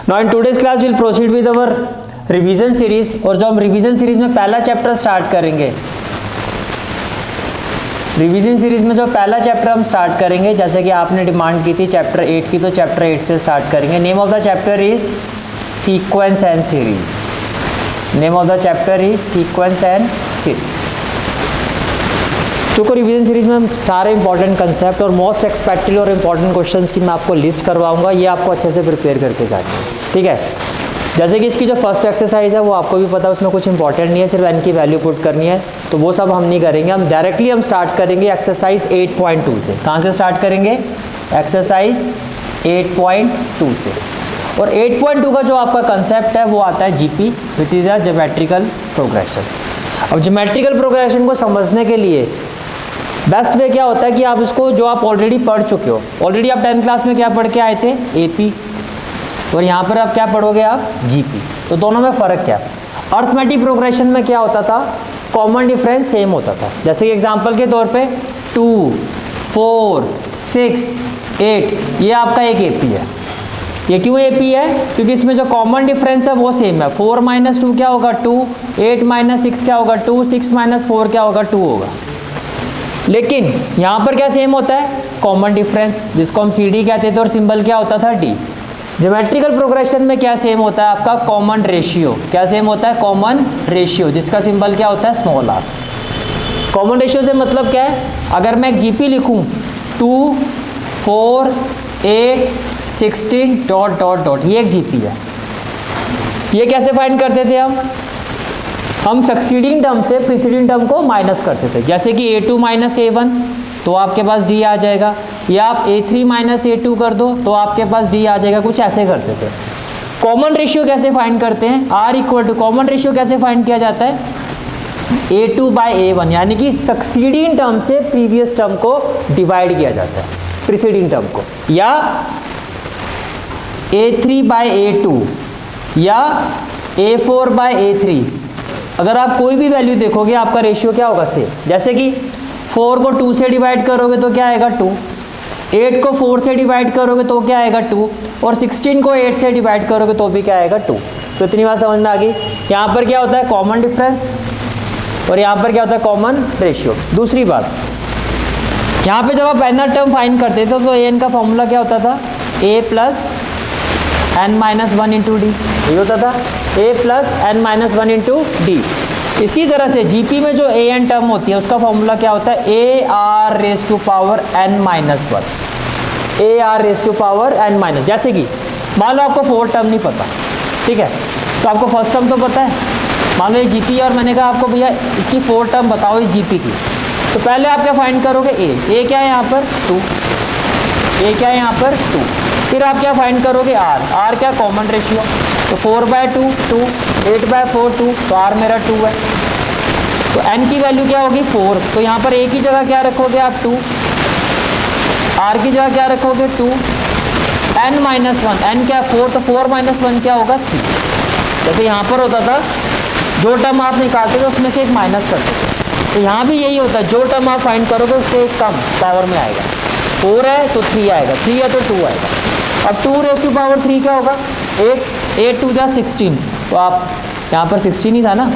Now in today's class will proceed with our revision series, और जो हम revision series में पहला चैप्टर स्टार्ट करेंगे, रिवीजन सीरीज में जो पहला चैप्टर हम स्टार्ट करेंगे, जैसे कि आपने डिमांड की थी चैप्टर 8 की, तो चैप्टर 8 से स्टार्ट करेंगे। Name of the chapter is sequence and series. Name of the chapter is sequence and series. तो रिवीजन सीरीज में हम सारे इंपॉर्टेंट कंसेप्ट और मोस्ट एक्सपेक्टेड और इंपॉर्टेंट क्वेश्चंस की मैं आपको लिस्ट करवाऊंगा, ये आपको अच्छे से प्रिपेयर करके जाएंगे, ठीक है। जैसे कि इसकी जो फर्स्ट एक्सरसाइज है वो आपको भी पता है, उसमें कुछ इंपॉर्टेंट नहीं है, सिर्फ एन की वैल्यू पुट करनी है, तो वो सब हम नहीं करेंगे। हम डायरेक्टली हम स्टार्ट करेंगे एक्सरसाइज 8.2 से। कहाँ से स्टार्ट करेंगे? एक्सरसाइज 8.2 से। और 8.2 का जो आपका कंसेप्ट है वो आता है GP, which is a geometrical progression. अब ज्योमेट्रिकल प्रोग्रेशन को समझने के लिए बेस्ट वे क्या होता है कि आप इसको, जो आप ऑलरेडी पढ़ चुके हो, ऑलरेडी आप 10th क्लास में क्या पढ़ के आए थे? एपी, और यहाँ पर आप क्या पढ़ोगे? आप जीपी। तो दोनों में फ़र्क क्या है? अर्थमेटिक प्रोग्रेशन में क्या होता था? कॉमन डिफरेंस सेम होता था। जैसे कि एग्जांपल के तौर पे 2, 4, 6, 8, ये आपका एक एपी है। ये क्यों एपी है? क्योंकि इसमें जो कॉमन डिफरेंस है वो सेम है। 4 - 2 क्या होगा? 2, 8 - 6 क्या होगा? 2, 6 - 4 क्या होगा? 2 होगा। लेकिन यहाँ पर क्या सेम होता है? कॉमन डिफरेंस, जिसको हम सी डी कहते थे, और सिंबल क्या होता था? डी। ज्योमेट्रिकल प्रोग्रेशन में क्या सेम होता है आपका? Common ratio. क्या सेम होता है? कॉमन रेशियो, जिसका सिंबल क्या होता है? Small are. कॉमन रेशियो से मतलब क्या है? अगर मैं एक जीपी लिखूं 2, 4, 8, 16 डॉट डॉट डॉट, ये एक जीपी है। ये कैसे फाइंड करते थे हम सक्सीडिंग टर्म से प्रीसीडिंग टर्म को माइनस करते थे। जैसे कि a2 - a1, तो आपके पास d आ जाएगा, या आप a3 - a2 कर दो तो आपके पास d आ जाएगा, कुछ ऐसे करते थे। कॉमन रेशियो कैसे फाइंड करते हैं? r equal to, common ratio कैसे फाइंड किया जाता है? a2 by a1, यानी कि सक्सीडिंग टर्म से प्रीवियस टर्म को डिवाइड किया जाता है, प्रीसीडिंग टर्म को, या a3 by a2 या a4 by a3। अगर आप कोई भी वैल्यू देखोगे आपका रेशियो क्या होगा? सेम। जैसे कि 4 को 2 से डिवाइड करोगे तो क्या आएगा? 2। 8 को 4 से डिवाइड करोगे तो क्या आएगा? 2। और 16 को 8 से डिवाइड करोगे तो भी क्या आएगा? 2। तो इतनी बात समझ में आ गई। यहाँ पर क्या होता है? कॉमन डिफरेंस, और यहाँ पर क्या होता है? Common ratio. दूसरी बात, यहाँ पे जब आप nth टर्म फाइंड करते थे तो an का फॉर्मूला क्या होता था? a + n - 1 × d, ये होता था a + n - 1 × d। इसी तरह से जीपी में जो an टर्म होती है उसका फॉर्मूला क्या होता है? ar raised to power n - 1, ar raised to power n-। जैसे कि मान लो आपको 4 टर्म नहीं पता, ठीक है, तो आपको फर्स्ट टर्म तो पता है, मान लो ये जीपी, और मैंने कहा आपको भैया इसकी 4 टर्म बताओ इस जीपी की, तो पहले आप क्या फाइंड करोगे? a क्या है यहाँ पर? 2। a क्या है यहाँ पर? 2। फिर आप क्या फाइंड करोगे? r क्या? कॉमन रेशियो, तो 4/2 2, 8/4 2, तो r मेरा 2 है। तो n की वैल्यू क्या होगी? 4। तो यहाँ पर a की जगह क्या रखोगे आप? 2। r की जगह क्या रखोगे? 2। n - 1, n क्या? 4, तो 4 - 1 क्या होगा? 3। जैसे यहाँ पर होता था जो टर्म आप निकालते थे उसमें से एक माइनस करते थे, तो यहाँ भी यही होता है, जो टर्म आप फाइंड करोगे उससे एक कम पावर में आएगा। 4 है तो 3 आएगा, 3 है तो 2 आएगा। अब 2 raised to power 3 क्या होगा? 8, 8 2 जा 16, तो आप यहाँ पर 16 ही था ना,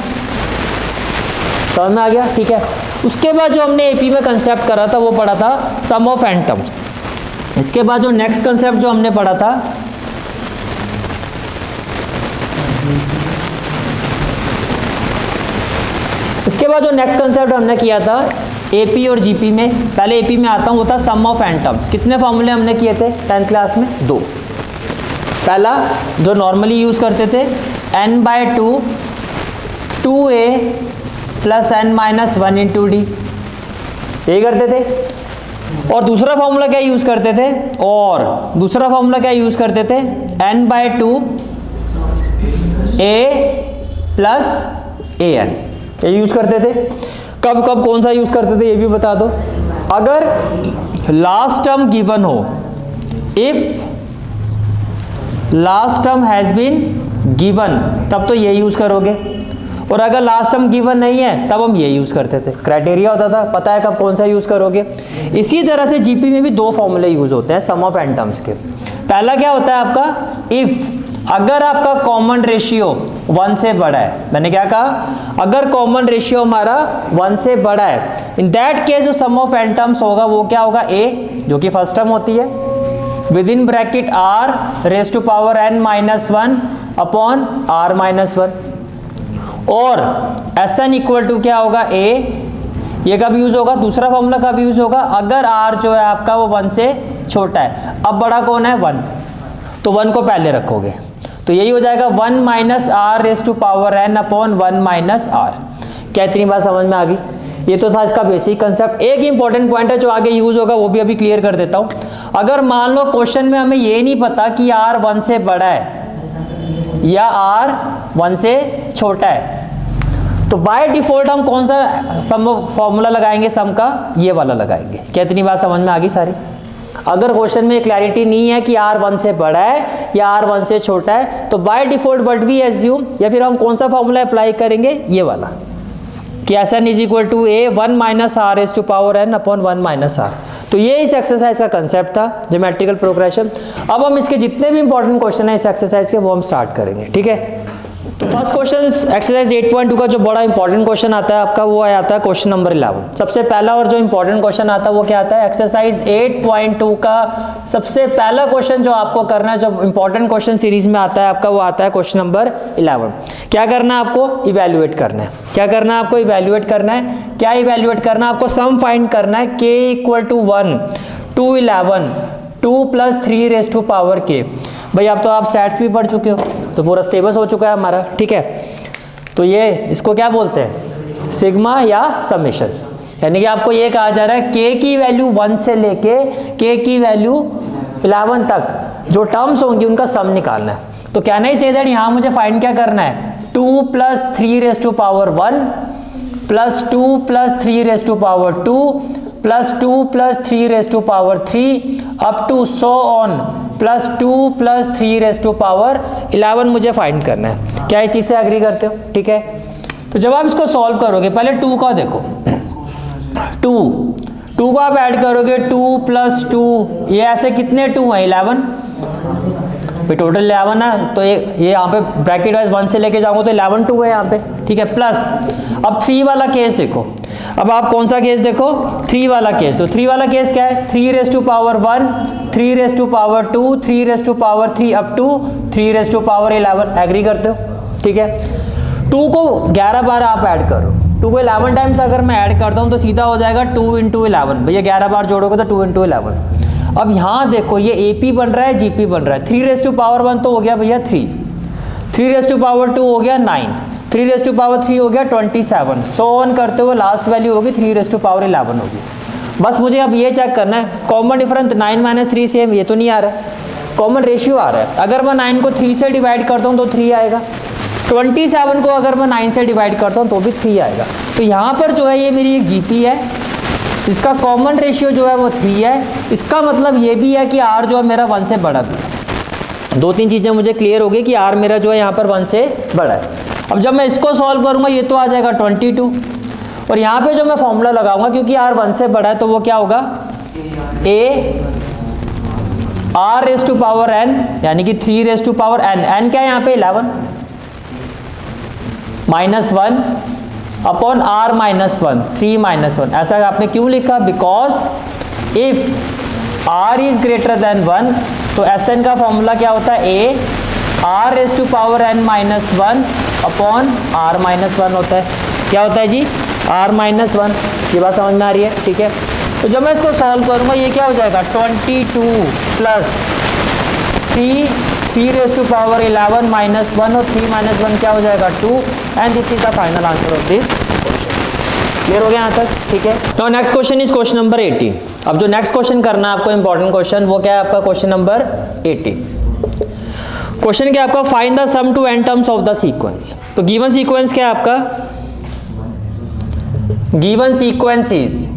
समझ में आ गया? ठीक है। उसके बाद जो हमने एपी में कंसेप्ट करा था वो पढ़ा था सम ऑफ n टर्म्स। इसके बाद जो नेक्स्ट कंसेप्ट जो हमने पढ़ा था, इसके बाद जो नेक्स्ट कंसेप्ट हमने किया था एपी और जीपी में, पहले एपी में आता हूँ, वो था सम ऑफ n टर्म्स। कितने फॉर्मूले हमने किए थे 10th क्लास में? 2। पहला जो नॉर्मली यूज़ करते थे, n/2 2a + n - 1 × d, ये करते थे। और दूसरा फॉर्मूला क्या यूज़ करते थे? दूसरा फॉर्मूला क्या यूज़ करते थे? n/2 a + an, ये यूज़ करते थे। कब कब कौन सा यूज़ करते थे ये भी बता दो। अगर लास्ट टर्म गिवन हो, if last term has been given, तब तो ये यूज़ करोगे, और अगर लास्ट टर्म गिवन नहीं है तब हम ये यूज़ करते थे। क्राइटेरिया होता था, पता है कब कौन सा यूज़ करोगे। इसी तरह से जीपी में भी 2 फॉर्मूले यूज़ होते हैं सम ऑफ n टर्म्स के। पहला क्या होता है आपका? इफ़ अगर आपका कॉमन रेशियो 1 से बड़ा है, मैंने क्या कहा, अगर कॉमन रेशियो हमारा 1 से बड़ा है, इन दैट केस जो सम ऑफ n टर्म्स होगा वो क्या होगा, a, जो कि फर्स्ट टर्म होती है, with in bracket r raise to power n minus 1 upon r minus 1, और Sn इक्वल टू क्या होगा, a, ये कब यूज होगा, दूसरा फॉर्मूला कब यूज होगा, अगर r जो है आपका वो 1 से छोटा है। अब बड़ा कौन है, 1, तो 1 को पहले रखोगे, तो यही हो जाएगा 1 minus r raise to power n upon 1 minus r. क्या इतनी बात समझ में आ गई? ये तो था इसका बेसिक कंसेप्ट। एक इंपॉर्टेंट पॉइंट है जो आगे यूज होगा, वो भी अभी क्लियर कर देता हूं। अगर मान लो क्वेश्चन में हमें ये नहीं पता कि r 1 से बड़ा है या r 1 से छोटा है, तो बाय डिफॉल्ट हम कौन सा सम फॉर्मूला लगाएंगे, सम का ये वाला लगाएंगे। क्या इतनी बात समझ में आ गई सारी? अगर क्वेश्चन में क्लैरिटी नहीं है कि r 1 से बड़ा है या r 1 से छोटा है, तो by default what we assume, या फिर हम कौन सा फॉर्मूला अप्लाई करेंगे, ये वाला, कि Sn is equal to a 1 minus r raise to power n upon 1 minus r. तो ये इस एक्सरसाइज का कंसेप्ट था, ज्योमेट्रिकल प्रोग्रेशन। अब हम इसके जितने भी इंपॉर्टेंट क्वेश्चन है इस एक्सरसाइज के, वो हम स्टार्ट करेंगे, ठीक है। तो फर्स्ट क्वेश्चन एक्सरसाइज 8.2 का जो बड़ा इंपॉर्टेंट क्वेश्चन आता है आपका, वो आता है क्वेश्चन नंबर 11। सबसे पहला और जो इंपॉर्टेंट क्वेश्चन आता है वो क्या आता है, एक्सरसाइज 8.2 का सबसे पहला क्वेश्चन जो आपको करना है, जो इंपॉर्टेंट क्वेश्चन सीरीज में आता है आपका, वो आता है क्वेश्चन नंबर 11। क्या करना है आपको, इवेल्युएट करना है। क्या करना है आपको, इवेल्युएट करना है। क्या इवेल्युएट करना है आपको, सम फाइंड करना है, k equal to 1 to 11 2 plus 3 raise to power k। भाई अब तो आप स्टैट्स भी पढ़ चुके हो, तो पूरा स्टेबस हो चुका है हमारा, ठीक है। तो ये इसको क्या बोलते हैं, सिग्मा या समेशन, यानी कि आपको ये कहा जा रहा है k की वैल्यू 1 से लेके k की वैल्यू 11 तक जो टर्म्स होंगी उनका सम निकालना है। तो क्या नहीं से दैट यहाँ मुझे फाइंड क्या करना है, 2 plus 3 raise to power 1 plus 2 plus 3 raise to power 2 plus 2 plus 3 raise to power 3 up to so on plus 2 plus 3 raise to power 11 मुझे फाइंड करना है। क्या इस चीज से एग्री करते हो, ठीक है। तो जब आप इसको सॉल्व करोगे, पहले 2 का देखो, 2 को आप ऐड करोगे, 2 प्लस 2, ये ऐसे कितने 2 हैं, 11, भाई टोटल 11 है, तो ये यहाँ पे ब्रैकेट वाइज 1 से लेके जाऊंगा तो 11 2 है यहाँ पे, ठीक है। प्लस अब 3 वाला केस देखो, अब आप कौन सा केस देखो, 3 वाला केस। तो 3 वाला केस क्या है, 3 raise to power 1 3 raise to power 2 3 raise to power 3 up to 3 raise to power 11। Agree करते हो, ठीक है। 2 को 11 बार आप ऐड करो, 2 को 11 टाइम्स अगर मैं ऐड करता हूँ तो सीधा हो जाएगा 2 इंटू 11, भैया 11 बार जोड़ोगे तो 2 इंटू 11। अब यहाँ देखो ये AP बन रहा है, GP बन रहा है। 3 रेज टू पावर 1 तो हो गया भैया 3, 3 रेज टू पावर 2 हो गया 9, 3 रेज टू पावर 3 हो गया 27, सो ऑन करते हुए लास्ट वैल्यू होगी 3 रेज टू पावर 11 होगी। बस मुझे अब ये चेक करना है, कॉमन डिफरेंस 9 माइनस 3 सेम, ये तो नहीं आ रहा है, कॉमन रेशियो आ रहा है। अगर मैं 9 को 3 से डिवाइड करता हूँ तो 3 आएगा, 27 को अगर मैं 9 से डिवाइड करता हूँ तो भी 3 आएगा। तो यहाँ पर जो है ये मेरी एक GP है, इसका कॉमन रेशियो जो है वो 3 है। इसका मतलब ये भी है कि R जो है मेरा 1 से बड़ा भी है। 2-3 चीज़ें मुझे क्लियर हो गई कि R मेरा जो है यहाँ पर 1 से बड़ा है। अब जब मैं इसको सॉल्व करूँगा ये तो आ जाएगा 22, और यहाँ पे जो मैं फॉर्मूला लगाऊंगा क्योंकि R 1 से बड़ा है तो वो क्या होगा, A R raise to power n, यानी कि 3 raise to power n, n क्या है यहाँ पे 11 minus 1 upon R minus 1 3 minus 1। ऐसा आपने क्यों लिखा, because if R is greater than 1 तो Sn का फॉर्मूला क्या होता है, A R raise to power n minus 1 upon R minus 1 होता है। क्या होता है जी, R माइनस 1। ये बात समझ में आ रही है, ठीक है। तो जब मैं इसको सॉल्व करूंगा ये क्या हो जाएगा, 22 plus 3 raise to power 11 minus 1, और 3 माइनस 1 क्या हो जाएगा 2, and this is the final answer of this question. Clear हो गया यहाँ तक, ठीक है। Now next question is question number 18। अब जो नेक्स्ट क्वेश्चन करना है आपको इंपॉर्टेंट क्वेश्चन, वो क्या है आपका क्वेश्चन नंबर 18। क्वेश्चन क्या आपका, find the sum to n terms of the sequence. तो गिवन सीक्वेंस क्या है आपका, गिवन सीक्वेंसेस,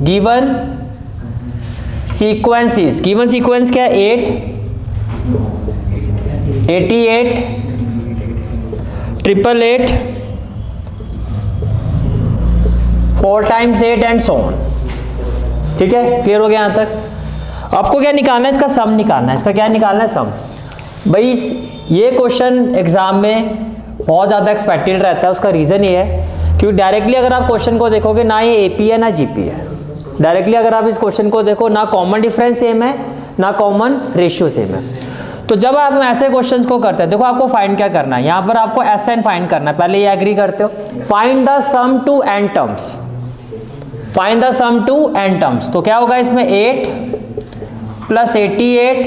गिवन सीक्वेंस क्या है, 8 88 888 4 times 8 एंड सो ऑन, ठीक है। क्लियर हो गया यहाँ तक। आपको क्या निकालना है, इसका सम निकालना है। इसका क्या निकालना है, सम। भाई ये क्वेश्चन एग्जाम में बहुत ज़्यादा एक्सपेक्टेड रहता है। उसका रीज़न ये है क्योंकि डायरेक्टली अगर आप क्वेश्चन को देखोगे ना ये एपी है ना जीपी है। डायरेक्टली अगर आप इस क्वेश्चन को देखो ना कॉमन डिफरेंस सेम है ना कॉमन रेशियो सेम है। तो जब आप ऐसे क्वेश्चंस को करते हैं, देखो आपको फाइंड क्या करना है, यहाँ पर आपको एस एन फाइंड करना है। पहले ये एग्री करते हो, find the sum to n terms, find the sum to n terms. तो क्या होगा इसमें 8 plus 88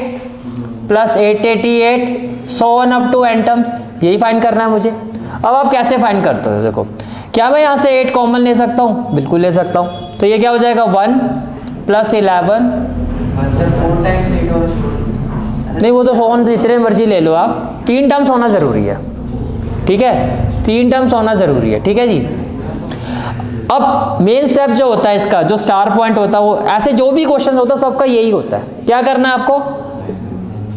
plus 888 so on up to n terms, यही फाइंड करना है मुझे। अब आप कैसे फाइंड करते हो, देखो क्या मैं यहाँ से 8 कॉमन ले सकता हूँ, बिल्कुल ले सकता हूँ। तो ये क्या हो जाएगा 1 प्लस 11, नहीं वो तो फोन जितने मर्जी ले लो आप, 3 टर्म्स होना ज़रूरी है, ठीक है, 3 टर्म्स होना ज़रूरी है, ठीक है जी। अब मेन स्टेप जो होता है इसका, जो स्टार पॉइंट होता है, वो ऐसे जो भी क्वेश्चन होता है सबका यही होता है। क्या करना है आपको,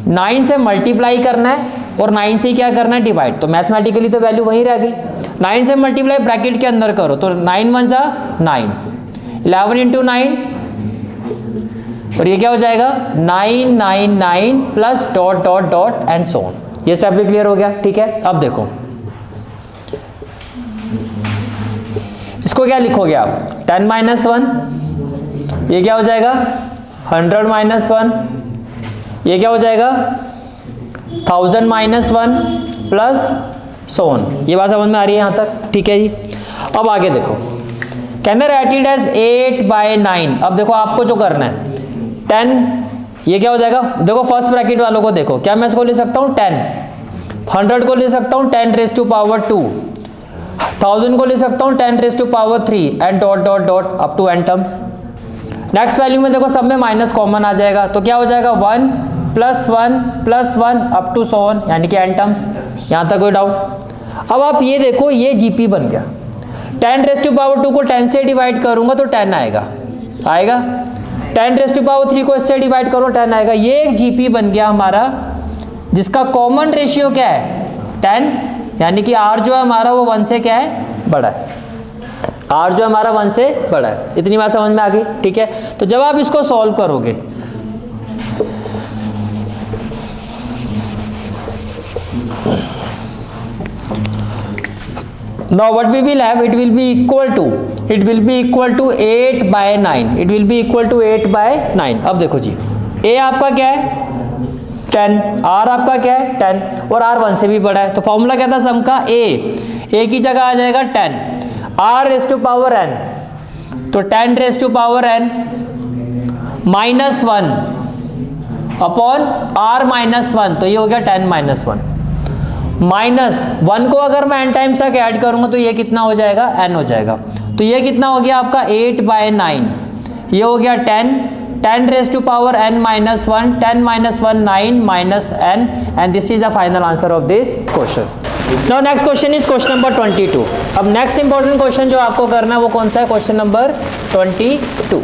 9 से मल्टीप्लाई करना है और 9 से क्या करना है डिवाइड। तो मैथमेटिकली तो वैल्यू वहीं रह गई, 9 से मल्टीप्लाई ब्रैकेट के अंदर करो तो 9 1 जा 9, 11 इंटू 9 और ये क्या हो जाएगा 999 plus dot dot dot and so on. ये स्टेप भी क्लियर हो गया, ठीक है। अब देखो इसको क्या लिखोगे आप, 10 माइनस 1, ये क्या हो जाएगा 100 माइनस 1, ये क्या हो जाएगा 1000 माइनस 1 प्लस सो ऑन। ये बात समझ में आ रही है यहाँ तक, ठीक है जी। अब आगे देखो, कैन राइट इट एज 8/9। अब देखो आपको जो करना है 10, ये क्या हो जाएगा, देखो फर्स्ट ब्रैकेट वालों को देखो, क्या मैं इसको ले सकता हूँ 10, 100 को ले सकता हूँ 10 रेज़ टू पावर 2, 1000 को ले सकता हूँ 10 raise to power 3 and dot dot dot up to n terms. Next value में देखो सब में माइनस कॉमन आ जाएगा, तो क्या हो जाएगा 1 प्लस 1 प्लस 1 अप टू 100 यानी कि एन टर्म्स। यहाँ तक कोई डाउट। अब आप ये देखो ये जीपी बन गया, 10 रेज़ टू पावर 2 को 10 से डिवाइड करूंगा तो 10 आएगा, 10 रेज़ टू पावर 3 को इससे डिवाइड करो 10 आएगा। ये एक जीपी बन गया हमारा, जिसका कॉमन रेशियो क्या है 10, यानी कि आर जो है हमारा वो 1 से क्या है बड़ा है, आर जो हमारा 1 से बड़ा है। इतनी बात समझ में आ गई, ठीक है। तो जब आप इसको सॉल्व करोगे now what we will have, it will be equal to 8/9, it will be equal to 8/9। अब देखो जी a आपका क्या है 10, r आपका क्या है 10 और r 1 से भी बड़ा है। तो फॉर्मूला क्या था सम का, a की जगह आ जाएगा 10, r raise to power n, तो 10 raise to power n minus 1 upon r minus 1, तो ये हो गया 10 माइनस 1 माइनस 1 को अगर मैं n टाइम्स तक ऐड करूंगा तो ये कितना हो जाएगा n हो जाएगा। तो ये कितना हो गया आपका 8/9, ये हो गया 10 raise to power n minus 1, 10 minus 1 9 minus n and this is the final answer of this question. Now next question is question number 22। अब नेक्स्ट इंपॉर्टेंट क्वेश्चन जो आपको करना है वो कौन सा है, question number 22।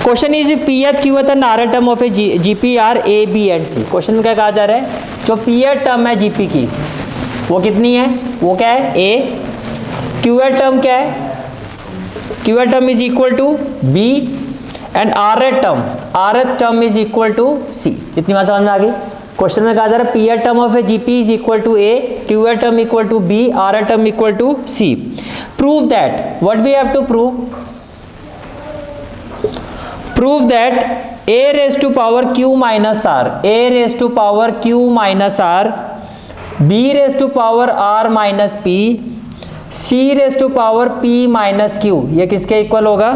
Question is pth qth and r term of a GP are a b and c. क्वेश्चन में क्या कहा जा रहा है, जो पीएथ टर्म है जीपी की वो कितनी है, वो क्या है ए, क्यूएथ टर्म क्या है, qth term is equal to b and rth term is equal to c. इतनी बात समझ में आ गई। क्वेश्चन में कहा जा रहा है pth term of a GP is equal to a, qth term equal to b, rth term equal to c. Prove that, what we have to prove that a raised to power q minus r, a raised to power q minus r, b raised to power r minus p, c raised to power p minus q, ये किसके इक्वल होगा,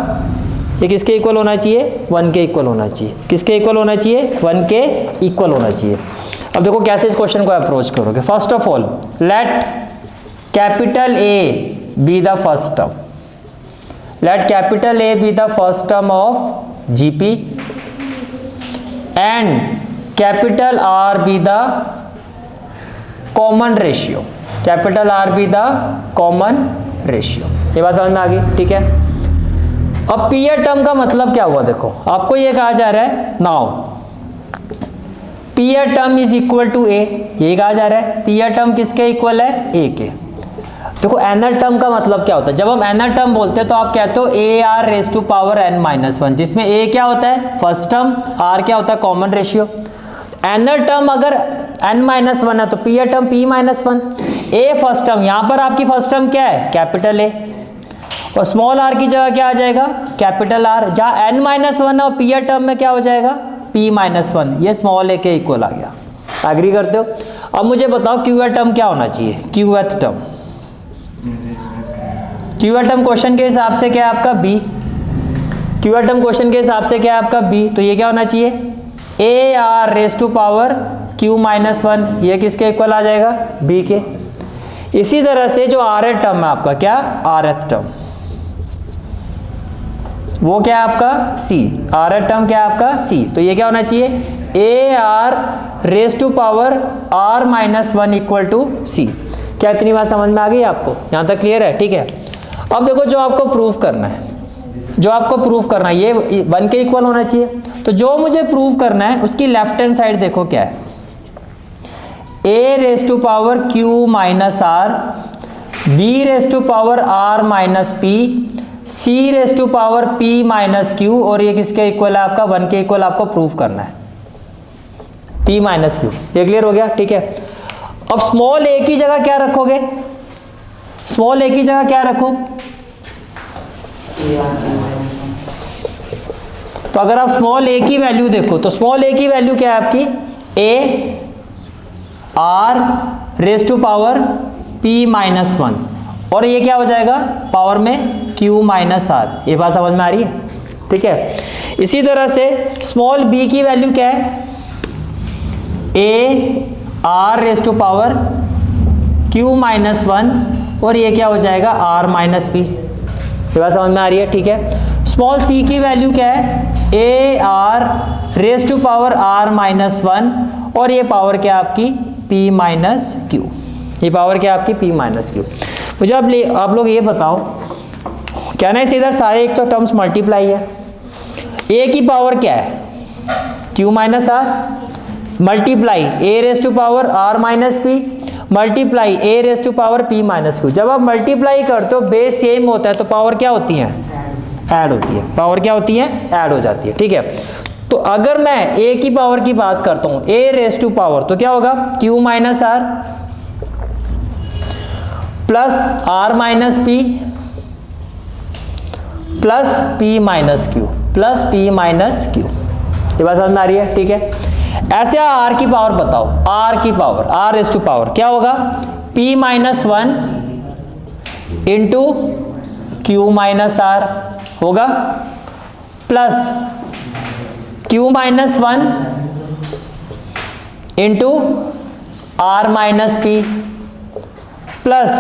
ये किसके equal होना चाहिए 1 के equal होना चाहिए। किसके इक्वल होना चाहिए 1 के इक्वल होना चाहिए। अब देखो कैसे इस क्वेश्चन को अप्रोच करोगे। First of all let capital A be the first term, let capital A be the first term of GP and capital R be the common ratio, capital R be the common ratio। ये बात समझ में आ गई, ठीक है। अब पीएथ term का मतलब क्या हुआ, देखो आपको ये कहा जा रहा है now pth term is equal to a, ये कहा जा रहा है पीएथ टर्म किसके इक्वल है ए के। देखो एनथ टर्म का मतलब क्या होता है, जब हम एनथ टर्म बोलते हैं तो आप कहते हो a r raise to power n minus 1, जिसमें ए क्या होता है फर्स्ट टर्म, आर क्या होता है कॉमन रेशियो। एनथ टर्म अगर n माइनस वन है तो p term p minus one, a first term, यहाँ पर आपकी फर्स्ट टर्म क्या है कैपिटल A, और स्मॉल r की जगह क्या आ जाएगा कैपिटल R, जहाँ n माइनस वन है और p टर्म में क्या हो जाएगा p माइनस वन, ये स्मॉल a के इक्वल आ गया। एग्री करते हो? अब मुझे बताओ क्यू टर्म क्या होना चाहिए, क्यूएथ टर्म, क्यू टर्म क्वेश्चन के हिसाब से क्या है आपका b, क्यू टर्म क्वेश्चन के हिसाब से क्या है आपका b, तो ये क्या होना चाहिए a r raise to power q minus one, ये किसके इक्वल आ जाएगा b के। इसी तरह से जो आर एथ टर्म है आपका क्या आर एथ टर्म, वो क्या है आपका c, आर एथ टर्म क्या है आपका c, तो ये क्या होना चाहिए a r raise to power r minus one equal to c। क्या इतनी बात समझ में आ गई आपको, यहाँ तक क्लियर है? ठीक है। अब देखो जो आपको प्रूफ करना है, जो आपको प्रूफ करना है ये वन के इक्वल होना चाहिए, तो जो मुझे प्रूफ करना है उसकी लेफ्ट हैंड साइड देखो क्या है, a raise to power q minus r, b raise to power r minus p, c raise to power p minus q, और ये किसके इक्वल है आपका वन के इक्वल आपको प्रूफ करना है p माइनस q। ये क्लियर हो गया? ठीक है। अब स्मॉल a की जगह क्या रखोगे, स्मॉल a की जगह क्या रखो, तो अगर आप स्मॉल a की वैल्यू देखो तो स्मॉल a की वैल्यू क्या है आपकी a r raise to power p minus one, और ये क्या हो जाएगा पावर में q माइनस r। ये बात समझ में आ रही है? ठीक है। इसी तरह से स्मॉल b की वैल्यू क्या है a r raise to power q minus one, और ये क्या हो जाएगा r माइनस p। ये बात समझ में आ रही है? ठीक है। स्मॉल c की वैल्यू क्या है a r raise to power r minus one, और ये पावर क्या आपकी p माइनस क्यू, ये पावर क्या आपकी p माइनस क्यू। मुझे आप लोग ये बताओ, क्या ना इसे इधर सारे एक तो टर्म्स मल्टीप्लाई है, a की पावर क्या है q minus r, multiply a raise to power r minus p, multiply a raise to power p minus q. जब आप मल्टीप्लाई करते हो बेस सेम होता है तो पावर क्या होती है ऐड होती है, पावर क्या होती है ऐड हो जाती है। ठीक है। तो अगर मैं a की पावर की बात करता हूं a रेस टू पावर, तो क्या होगा q minus r plus r minus p plus p minus q plus p minus q। ये बात समझ में आ रही है? ठीक है। ऐसे r की पावर बताओ, r की power r raise to power क्या होगा p minus one into q minus r होगा, plus q minus one into r minus p, plus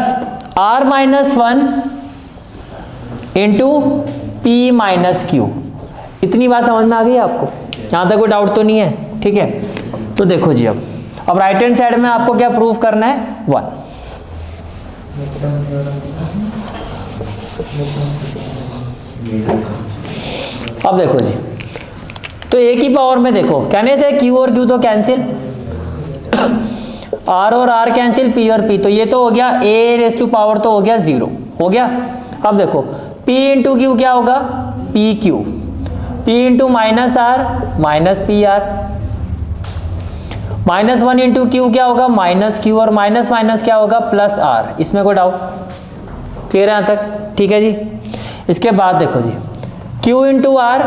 r minus one into p minus q। इतनी बात समझ में आ गई आपको? यहाँ तक कोई डाउट तो नहीं है? ठीक है। तो देखो जी, अब राइट हैंड साइड में आपको क्या प्रूफ करना है वन। अब देखो जी, तो a की पावर में देखो कहने से q और q तो कैंसिल, r और r कैंसिल, p और p, तो ये तो हो गया a रेस टू पावर तो हो गया 0 हो गया। अब देखो p इंटू क्यू क्या होगा p q, p into minus r minus P R, minus one into Q क्या होगा माइनस क्यू, और माइनस माइनस क्या होगा प्लस r। इसमें कोई डाउट? क्लियर है यहाँ तक? ठीक है जी। इसके बाद देखो जी q into r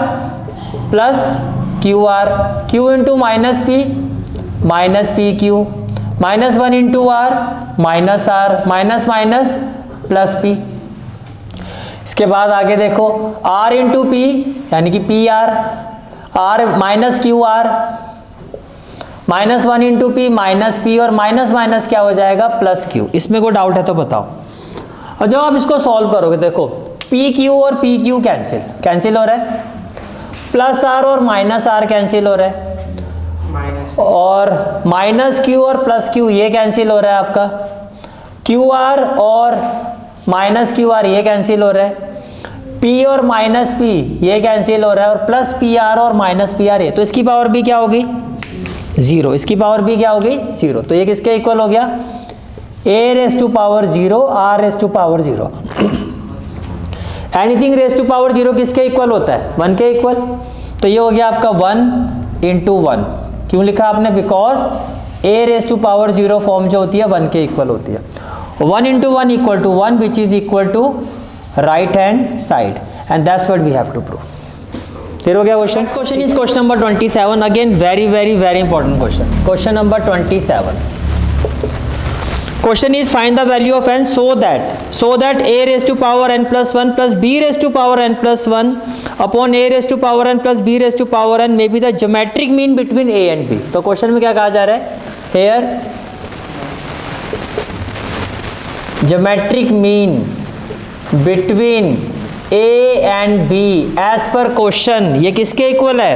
plus q r, q into minus p minus p q, minus one into r minus r, minus minus plus p. इसके बाद आगे देखो r इंटू पी यानी कि p r, r minus q r, minus one into p minus p, और minus minus क्या हो जाएगा प्लस क्यू। इसमें कोई डाउट है तो बताओ। और जब आप इसको सॉल्व करोगे देखो पी क्यू और पी क्यू कैंसिल हो रहा है, प्लस आर और माइनस आर कैंसिल हो रहा है, और माइनस क्यू और प्लस क्यू ये कैंसिल हो रहा है आपका, क्यू आर और माइनस क्यू आर ये कैंसिल हो रहा है, पी और माइनस पी ये कैंसिल हो रहा है, और प्लस पी आर और माइनस पी आर ये, तो इसकी पावर भी क्या होगी 0, इसकी पावर भी क्या होगी 0। तो ये किसके इक्वल हो गया a raise to power 0 r raise to power 0। Anything raise to power 0 किसके इक्वल होता है 1 के इक्वल। तो ये हो गया आपका 1 इंटू 1। क्यों लिखा आपने? Because a raise to power 0 form जो होती है 1 के इक्वल होती है. 1 into 1 equal to 1 which is equal to right hand side, and that's what we have to prove. Clear हो गया question. Next question is question number 27. Again very important question. Question number 27. Question is find the value of n so that a raised to power n plus 1 plus b raised to power n plus 1 upon a raised to power n plus b raised to power n may be the geometric mean between a and b. तो question में क्या कहा जा रहा है? Here geometric mean between a and b as per question, ये किसके equal है?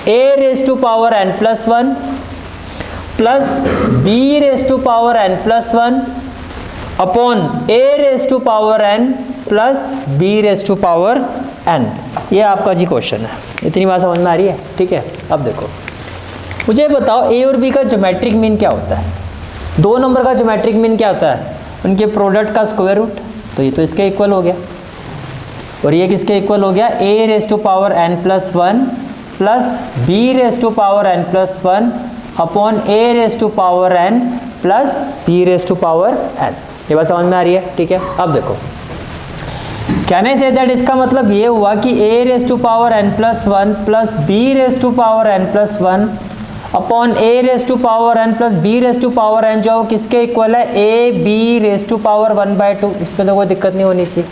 a raised to power n plus 1 plus b raised to power n plus 1 upon a raised to power n plus b raised to power n. ये आपका जी question है. इतनी बात समझ में आ रही है? ठीक है. अब देखो, मुझे बताओ a और b का ज्योमेट्रिक मीन क्या होता है? दो नंबर का ज्योमेट्रिक मीन क्या होता है? उनके प्रोडक्ट का स्क्वायर रूट. तो ये तो इसके इक्वल हो गया, और ये किसके इक्वल हो गया? a raise to power n plus 1 plus b raise to power n plus 1 upon a raise to power n plus b raise to power n. ये बात समझ में आ रही है? ठीक है. अब देखो, कैन आई से दैट, इसका मतलब ये हुआ कि a raise to power n plus 1 plus b raise to power n plus 1 upon a raise to power n plus b raise to power n जो किसके इक्वल है? a b raise to power 1/2. इसमें तो कोई दिक्कत नहीं होनी चाहिए.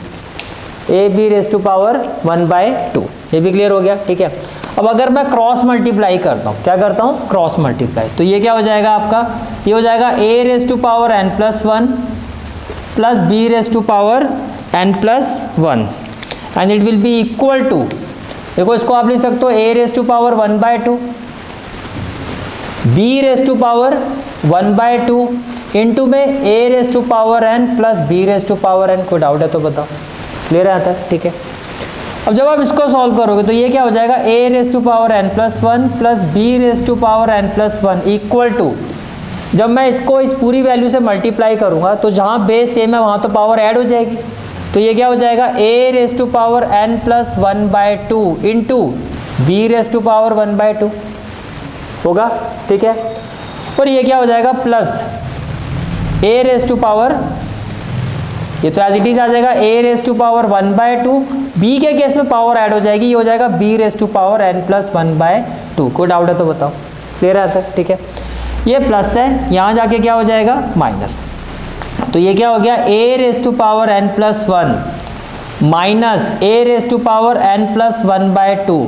a b raise to power 1/2. ये भी क्लियर हो गया. ठीक है. अब अगर मैं क्रॉस मल्टीप्लाई करता हूँ, क्या करता हूँ? Cross multiply. तो ये क्या हो जाएगा आपका? ये हो जाएगा a raise to power n plus 1 plus b raise to power n plus 1 and it will be equal to, देखो इसको आप लिख सकते हो a raise to power 1/2 b raise to power 1/2 into में a raise to power n plus b raise to power n. कोई doubt है तो बताओ. क्लियर आता है? ठीक है. अब जब आप इसको सॉल्व करोगे तो ये क्या हो जाएगा? a raise to power n plus 1 plus b raise to power n plus 1 equal to, जब मैं इसको इस पूरी वैल्यू से मल्टीप्लाई करूंगा तो जहाँ बेस सेम है वहाँ तो पावर ऐड हो जाएगी. तो ये क्या हो जाएगा? a raise to power n plus 1/2 into b raise to power 1/2 होगा. ठीक है. और ये क्या हो जाएगा? Plus a raise to power, ये तो एज इट इज आ जाएगा a raise to power 1/2. b के केस में पावर ऐड हो जाएगी, ये हो जाएगा b raise to power n plus 1/2. कोई डाउट है तो बताओ. क्लियर आता है? ठीक है. ये प्लस है, यहाँ जाके क्या हो जाएगा? माइनस. तो ये क्या हो गया? a raise to power n plus 1 minus a raise to power n plus 1/2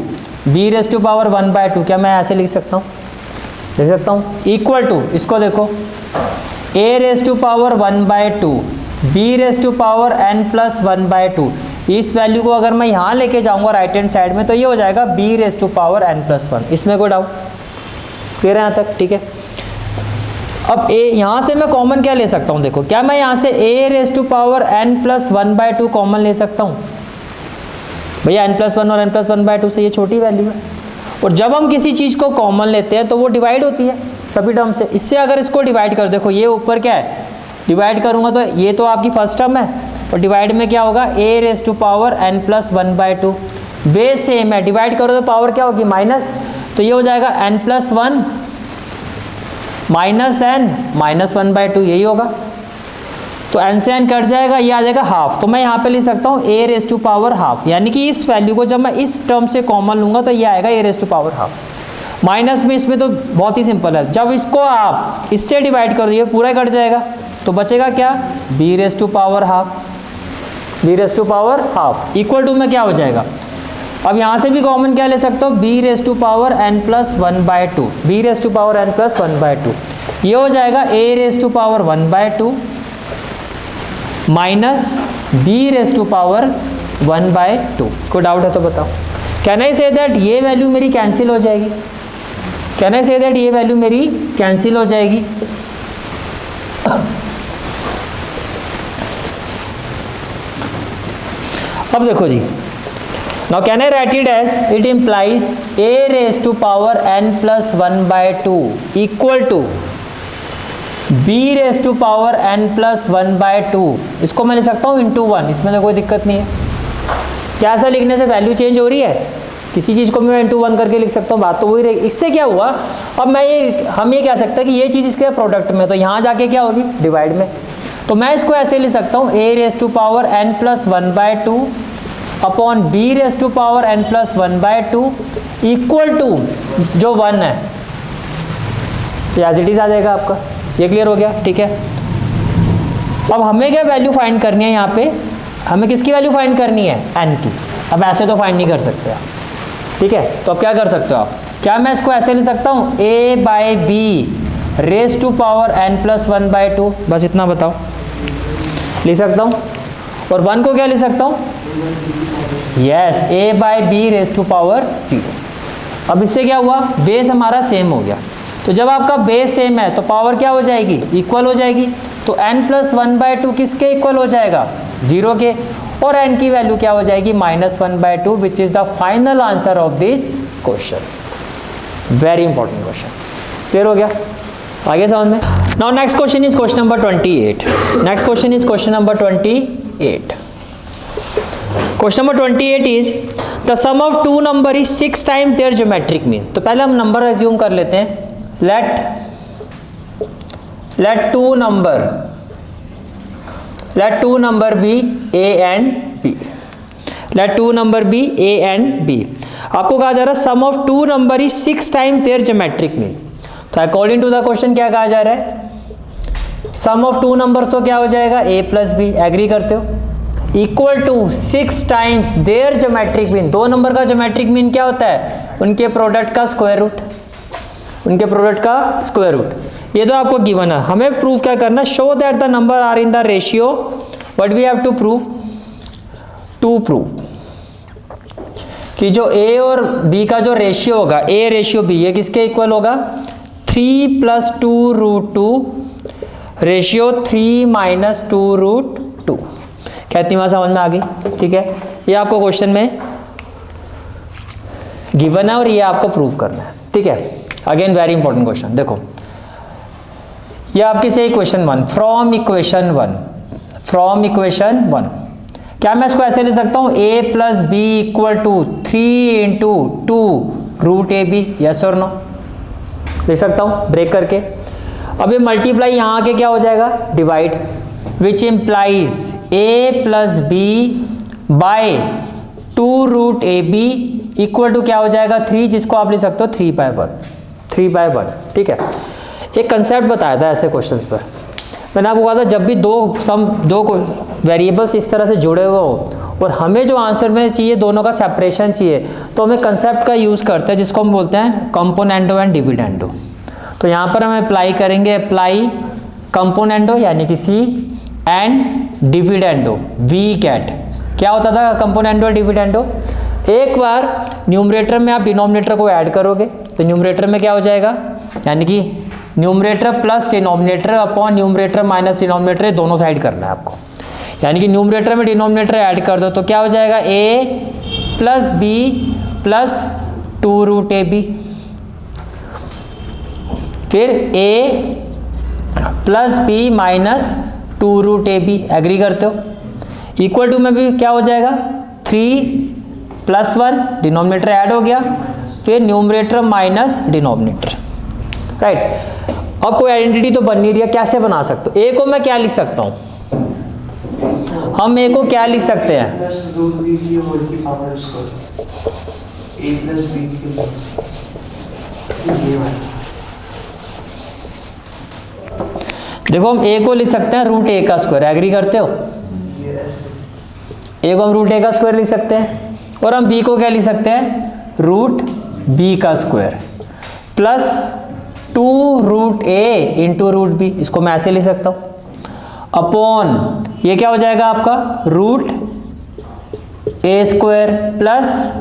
b raise to power 1/2. क्या मैं ऐसे लिख सकता हूँ? लिख सकता हूँ. इक्वल टू, इसको देखो, a raise to power 1/2 b raise to power n plus 1/2. इस वैल्यू को अगर मैं यहाँ लेके जाऊँगा राइट हैंड साइड में तो ये हो जाएगा b raise to power n plus 1. इसमें कोई डाउट? क्लियर है यहाँ तक? ठीक है. अब a यहाँ से मैं कॉमन क्या ले सकता हूँ? देखो, क्या मैं यहाँ से a raise to power n plus 1/2 common ले सकता हूँ? भैया n प्लस 1 और n प्लस 1/2 से ये छोटी वैल्यू है, और जब हम किसी चीज़ को कॉमन लेते हैं तो वो डिवाइड होती है सभी टर्म से. इससे अगर इसको डिवाइड कर, देखो ये ऊपर क्या है? डिवाइड करूँगा तो ये तो आपकी फर्स्ट टर्म है, और डिवाइड में क्या होगा? a raise to power n plus 1/2. Base same है, डिवाइड करो तो पावर क्या होगी? माइनस. तो ये हो जाएगा n plus 1 minus n minus 1/2. यही होगा. तो n से n कट जाएगा, ये आ जाएगा हाफ. तो मैं यहाँ पे लिख सकता हूँ a raise to power half, यानी कि इस वैल्यू को जब मैं इस टर्म से कॉमन लूँगा तो ये आएगा a raise to power half. Minus में इसमें तो बहुत ही सिंपल है, जब इसको आप इससे डिवाइड कर दिए पूरा कट जाएगा, तो बचेगा क्या? b raise to power half. b raise to power half equal to में क्या हो जाएगा? अब यहाँ से भी कॉमन क्या ले सकते हो? b raise to power n plus 1/2. b raise to power n plus 1/2. ये हो जाएगा a raise to power 1/2 minus b raise to power 1/2. कोई डाउट है तो बताओ. कैन आई से दैट ये वैल्यू मेरी कैंसिल हो जाएगी? कैन आई से दैट ये वैल्यू मेरी कैंसिल हो जाएगी? अब देखो जी, now can I write it as it implies a raise to power n plus 1/2 equal to b raise to power n plus 1/2. इसको मैं लिख सकता हूँ इंटू 1. इसमें तो कोई दिक्कत नहीं है. क्या ऐसा लिखने से वैल्यू चेंज हो रही है? किसी चीज़ को मैं इंटू 1 करके लिख सकता हूँ, बात तो वही रहेगी। इससे क्या हुआ, अब हम ये कह सकते हैं कि ये चीज़ इसके प्रोडक्ट में, तो यहाँ जाके क्या होगी, डिवाइड में। तो मैं इसको ऐसे लिख सकता हूँ a⁻n+1/2 upon b⁻n+1/2 equal to जो 1 है, एज इट इज आ जाएगा आपका। ये क्लियर हो गया, ठीक है। अब हमें क्या वैल्यू फाइंड करनी है, यहाँ पे हमें किसकी वैल्यू फाइंड करनी है, n की। अब ऐसे तो फाइंड नहीं कर सकते आप, ठीक है। तो अब क्या कर सकते हो आप, क्या मैं इसको ऐसे लिख सकता हूँ a/b⁻n+1/2, बस इतना बताओ, लिख सकता हूँ। और 1 को क्या लिख सकता हूँ, यस, a/b⁻0। अब इससे क्या हुआ, बेस हमारा सेम हो गया। तो जब आपका बेस सेम है तो पावर क्या हो जाएगी, इक्वल हो जाएगी। तो n+1/2 किसके इक्वल हो जाएगा, 0 के, और n की वैल्यू क्या हो जाएगी, -1/2, which is the final answer of this question. Very important question, clear हो गया, आगे समझ में। Now next question is question number 28। Next question is question number 28। Question number 28 is the sum of two number is 6 times their geometric mean. तो पहले हम number assume कर लेते हैं। let two number be a and b। let two number be a and b। आपको कहा जा रहा है sum of two number is 6 times their geometric mean. तो अकॉर्डिंग टू द क्वेश्चन क्या कहा जा रहा है, सम ऑफ टू नंबर्स तो क्या हो जाएगा, a+b, एग्री करते हो, equal to 6 times their geometric mean. दो नंबर का ज्योमेट्रिक मीन क्या होता है, उनके प्रोडक्ट का स्क्वायर रूट, उनके प्रोडक्ट का स्क्वायर रूट। ये तो आपको गिवन है, हमें प्रूव क्या करना, show that the number are in the ratio, what we have to prove, to prove कि जो a और b का जो रेशियो होगा, a रेशियो b, ये किसके इक्वल होगा, 3 + 2√2 रेशियो 3 - 2√2। क्या इतनी बात समझ में आ गई, ठीक है। ये आपको क्वेश्चन में गिवन है और ये आपको प्रूव करना है, ठीक है। अगेन वेरी इंपॉर्टेंट क्वेश्चन, देखो ये आपकी से इक्वेशन 1, फ्रॉम इक्वेशन 1 क्या मैं इसको ऐसे ले सकता हूँ, a+b = 3 × 2√ab, यस और नो, लिख सकता हूँ ब्रेक करके। अब ये मल्टीप्लाई यहाँ आके क्या हो जाएगा, divide, which implies a+b by 2√ab equal to क्या हो जाएगा, 3, जिसको आप लिख सकते हो 3/1, ठीक है। एक कंसेप्ट बताया था ऐसे क्वेश्चंस पर, मैंने आपको कहा था जब भी दो वेरिएबल्स इस तरह से जुड़े हुए हो और हमें जो आंसर में चाहिए दोनों का सेपरेशन चाहिए, तो हमें कंसेप्ट का यूज़ करते हैं जिसको हम बोलते हैं कंपोनेंडो एंड डिविडेंडो। तो यहाँ पर हम अप्लाई करेंगे, अप्लाई कंपोनेंडो यानी कि सी एंड डिविडेंडो वी कैट। क्या होता था कंपोनेंडो और डिविडेंडो, एक बार न्यूमरेटर में आप डिनोमिनेटर को ऐड करोगे तो न्यूमरेटर में क्या हो जाएगा, यानी कि numerator plus denominator upon numerator minus denominator, दोनों साइड करना है आपको। यानी कि न्यूमरेटर में डिनोमिनेटर ऐड कर दो तो क्या हो जाएगा, a + b + 2√ab, फिर a + b - 2√ab, एग्री करते हो। इक्वल टू में भी क्या हो जाएगा, 3 + 1 डिनोमिनेटर ऐड हो गया, फिर न्यूमरेटर माइनस डिनोमिनेटर, राइट। अब कोई आइडेंटिटी तो बन नहीं रही है, कैसे बना सकते हो, a को मैं क्या लिख सकता हूँ, हम a को क्या लिख सकते हैं, देखो हम a को लिख सकते हैं √a का स्क्वायर, एग्री करते हो। a को हम √a का स्क्वायर लिख सकते हैं, और हम b को क्या लिख सकते हैं, √b का स्क्वायर प्लस 2√a × √b, इसको मैं ऐसे लिख सकता हूँ, अपॉन ये क्या हो जाएगा आपका √a² plus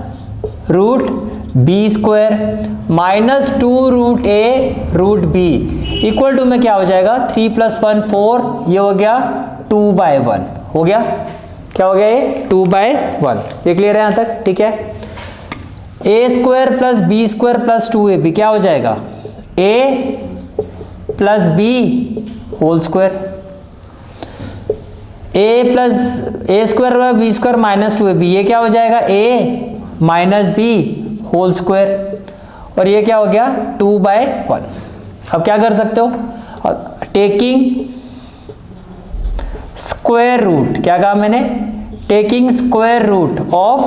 √b² minus 2√a√b equal to में क्या हो जाएगा, 3 + 1 4, ये हो गया 2/1, हो गया, क्या हो गया ये 2/1। ये क्लियर है यहाँ तक, ठीक है। a² + b² + 2ab क्या हो जाएगा, a + b whole square, a + a² + b² - 2ab, ये क्या हो जाएगा, a - b होल स्क्वायर, और ये क्या हो गया 2/1। अब क्या कर सकते हो, टेकिंग स्क्वायर रूट, क्या कहा मैंने, taking square root of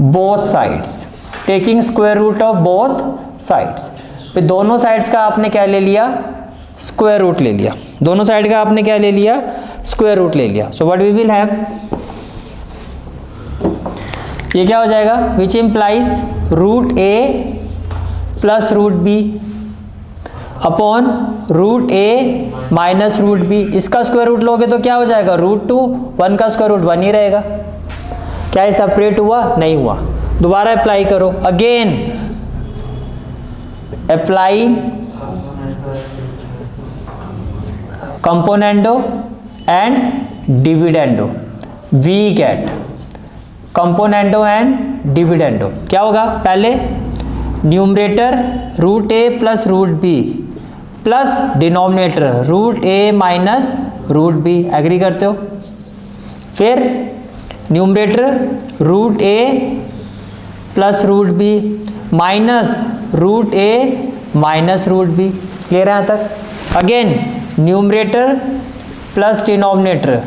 both sides, taking square root of both sides. फिर दोनों साइड्स का आपने क्या ले लिया, स्क्वायर रूट ले लिया, दोनों साइड का आपने क्या ले लिया, स्क्वायर रूट ले लिया। So what we will have, ये क्या हो जाएगा, which implies root a plus root b upon root a minus root b. इसका स्क्वायर रूट लोगे तो क्या हो जाएगा, √2, 1 का स्क्वायर रूट 1 ही रहेगा। क्या ये सेपरेट हुआ, नहीं हुआ। दोबारा अप्लाई करो, again apply componendo and dividendo, we get componendo and dividendo. क्या होगा, पहले numerator root a plus root b plus denominator root a minus root b, agree करते हो। फिर numerator root a plus root b minus root a minus root b, clear है यहाँ तक। Again numerator plus denominator,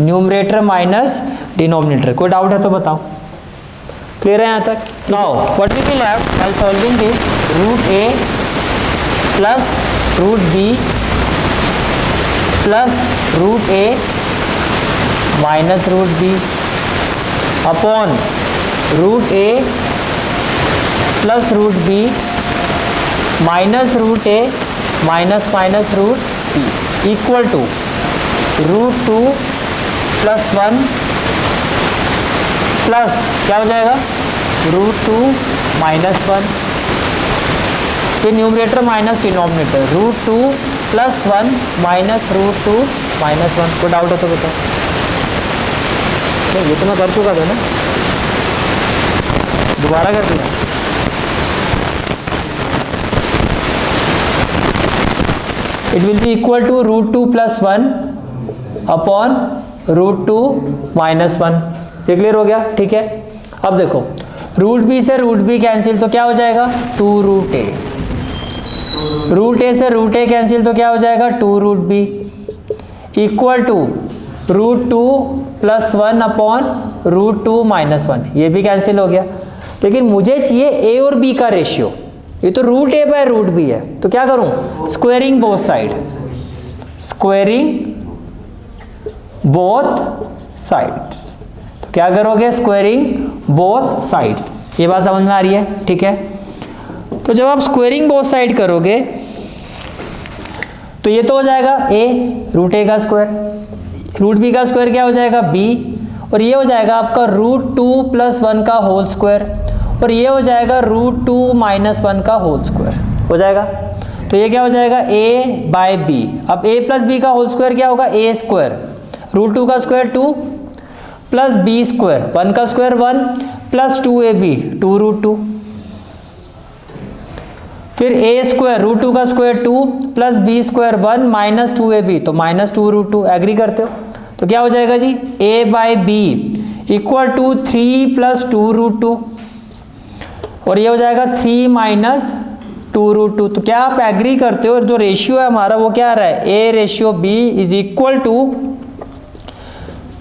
numerator minus denominator. कोई doubt है तो बताओ, क्लियर है यहाँ तक। Now what we will have while solving this, root a plus root b plus root a minus root b upon root a plus root b minus root a minus minus root b equal to √2 plus 1 plus क्या हो जाएगा, √2 minus 1, फिर numerator minus denominator √2 plus 1 minus √2 minus 1। कोई doubt है तो बताओ। नहीं, ये तो मैं कर चुका था ना, दोबारा कर दिया। It will be equal to √2 plus 1 upon √2 minus 1। ये क्लियर हो गया, ठीक है। अब देखो रूट बी से रूट बी कैंसिल तो क्या हो जाएगा, 2√a, रूट ए से रूट ए कैंसिल तो क्या हो जाएगा, 2√b equal to √2 plus 1 upon √2 minus 1। ये भी कैंसिल हो गया, लेकिन मुझे चाहिए ए और बी का रेशियो। ये तो √a/√b है, तो क्या करूं, squaring both side, squaring both sides. तो क्या करोगे, स्क्वेयरिंग बोथ साइड्स। ये बात समझ में आ रही है, ठीक है। तो जब आप स्क्वेयरिंग बोथ साइड करोगे तो ये तो हो जाएगा a, √a का स्क्वायर, √b का स्क्वायर क्या हो जाएगा b, और ये हो जाएगा आपका √2 प्लस 1 का होल स्क्वायर, और ये हो जाएगा √2 माइनस 1 का होल स्क्वायर हो जाएगा। तो ये क्या हो जाएगा, a/b। अब a प्लस b का होल स्क्वायर क्या होगा, a स्क्वायर, √2 का स्क्वायर 2 प्लस b स्क्वायर, 1 का स्क्वायर 1 प्लस 2ab 2√2, फिर a स्क्वायर √2 का square 2 plus b square 1 minus 2ab, तो माइनस 2√2, एग्री करते हो। तो क्या हो जाएगा जी, a/b इक्वल टू 3 प्लस 2√2, और ये हो जाएगा 3 माइनस 2√2। तो क्या आप एग्री करते हो, जो रेशियो है हमारा वो क्या आ रहा है, a/b is equal to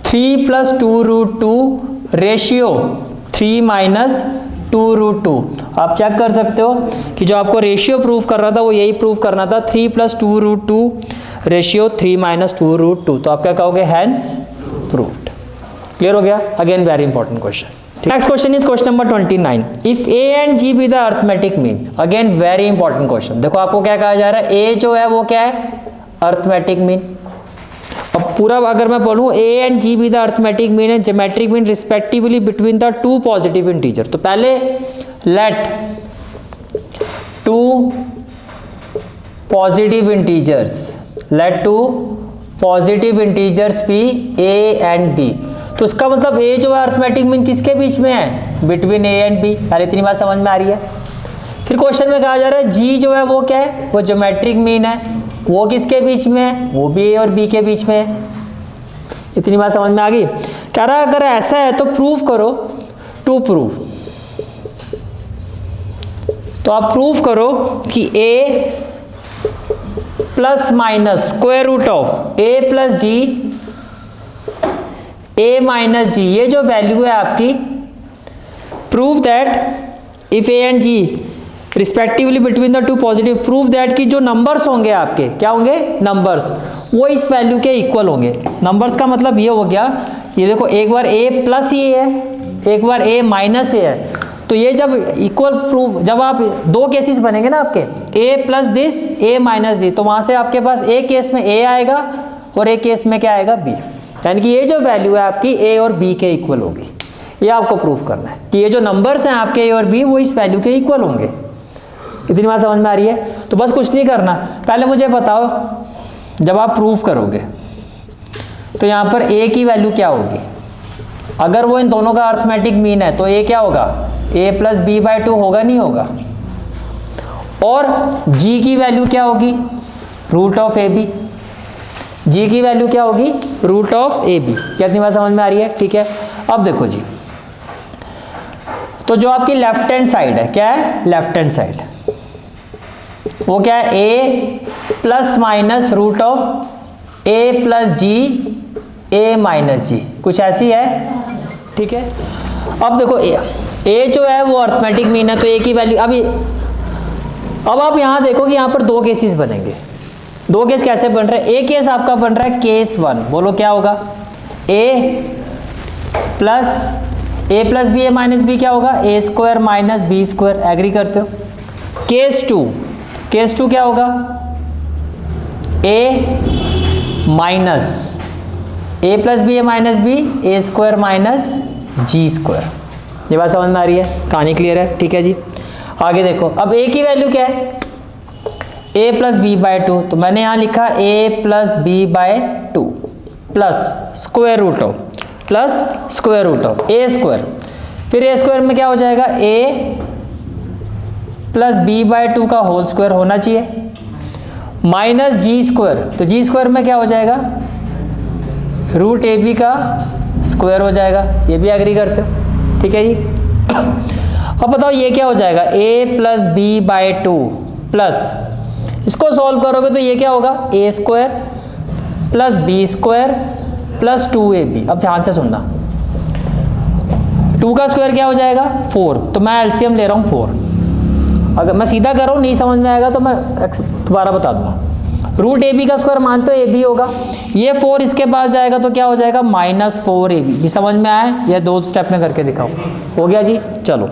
3 plus 2√2 ratio 3 minus 2√2। आप चेक कर सकते हो कि जो आपको रेशियो प्रूव करना था वो यही प्रूव करना था, 3 प्लस 2√2 रेशियो 3 माइनस 2√2। तो आप क्या कहोगे, हैंस प्रूव्ड। क्लियर हो गया। Again very important question. Next question is question number 29। If A and G B the arithmetic mean, again very important question. देखो आपको क्या कहा जा रहा है, ए जो है वो क्या है, अर्थमेटिक मीन। अब पूरा अगर मैं बोलूँ a and g be the arithmetic mean and geometric mean respectively between the two positive integer. तो पहले let two positive integers, let two positive integers be a and b। तो इसका मतलब a जो है अर्थमेटिक मीन किसके बीच में है, बिटवीन a एंड b। पहले इतनी बात समझ में आ रही है। फिर क्वेश्चन में कहा जा रहा है g जो है वो क्या है, वो ज्योमेट्रिक मीन है, वो किसके बीच में है, वो भी a और b के बीच में है। इतनी बात समझ में आ गई। कह रहा अगर ऐसा है तो प्रूव करो, टू प्रूव तो आप प्रूव करो कि a plus minus square root of a plus g a minus g, ये जो वैल्यू है आपकी, prove that if a and g respectively between the two positive, prove that कि जो नंबर्स होंगे आपके, क्या होंगे, नंबर्स, वो इस वैल्यू के इक्वल होंगे। नंबर्स का मतलब ये हो गया, ये देखो एक बार a प्लस ये है, एक बार a माइनस ये है, तो ये जब इक्वल प्रूफ, जब आप दो केसेस बनेंगे ना आपके, a plus this a minus d, तो वहां से आपके पास एक केस में a आएगा और एक केस में क्या आएगा, b, यानी कि ये जो वैल्यू है आपकी a और b के इक्वल होगी। ये आपको प्रूफ करना है कि ये जो नंबर्स हैं आपके a और b वो इस वैल्यू के इक्वल होंगे। इतनी बात समझ में आ रही है? तो बस कुछ नहीं करना, पहले मुझे बताओ जब आप प्रूफ करोगे तो यहाँ पर a की वैल्यू क्या होगी, अगर वो इन दोनों का अर्थमेटिक मीन है तो a क्या होगा, a प्लस बी बाई 2 होगा, नहीं होगा, और g की वैल्यू क्या होगी, root of a b, g की वैल्यू क्या होगी, रूट ऑफ ए बी। क्या इतनी बात समझ में आ रही है? ठीक है, अब देखो जी, तो जो आपकी लेफ्ट हैंड साइड है, क्या है, लेफ्ट हैंड साइड, वो क्या है, a plus minus root of a plus g a minus g, कुछ ऐसी है, ठीक है। अब देखो a जो है वो अर्थमेटिक मीन है, तो a की वैल्यू, अब आप यहाँ देखो कि यहाँ पर दो केसेस बनेंगे। दो केस कैसे बन रहे हैं, एक केस आपका बन रहा है केस 1, बोलो क्या होगा, a plus b a minus b क्या होगा, a square minus b square, agree करते हो। केस 2 क्या होगा, a minus a plus b a minus b a square minus g square. ये बात समझ में आ रही है, कहानी क्लियर है? ठीक है जी, आगे देखो, अब a की वैल्यू क्या है, a प्लस बी बाई 2, तो मैंने यहाँ लिखा a plus b by 2 plus square root of a square, फिर a स्क्वायर में क्या हो जाएगा, a प्लस बी बाई 2 का होल स्क्वायर होना चाहिए, माइनस जी स्क्वायर, तो जी स्क्वायर में क्या हो जाएगा, रूट ए बी का स्क्वायर हो जाएगा। ये भी एग्री करते हो? ठीक है जी। अब बताओ ये क्या हो जाएगा, a plus b by 2 plus, इसको सॉल्व करोगे तो ये क्या होगा, a square plus b square plus 2ab। अब ध्यान से सुनना, 2 का स्क्वायर क्या हो जाएगा, 4, तो मैं एलसीएम ले रहा हूँ 4। अगर मैं सीधा कर रहा हूँ, नहीं समझ में आएगा तो मैं दोबारा बता दूंगा। रूट ए बी का स्क्वायर मान तो ए बी होगा, ये 4 इसके पास जाएगा तो क्या हो जाएगा, माइनस 4ab। ये समझ में आया? ये दो स्टेप में करके दिखाओ, हो गया जी। चलो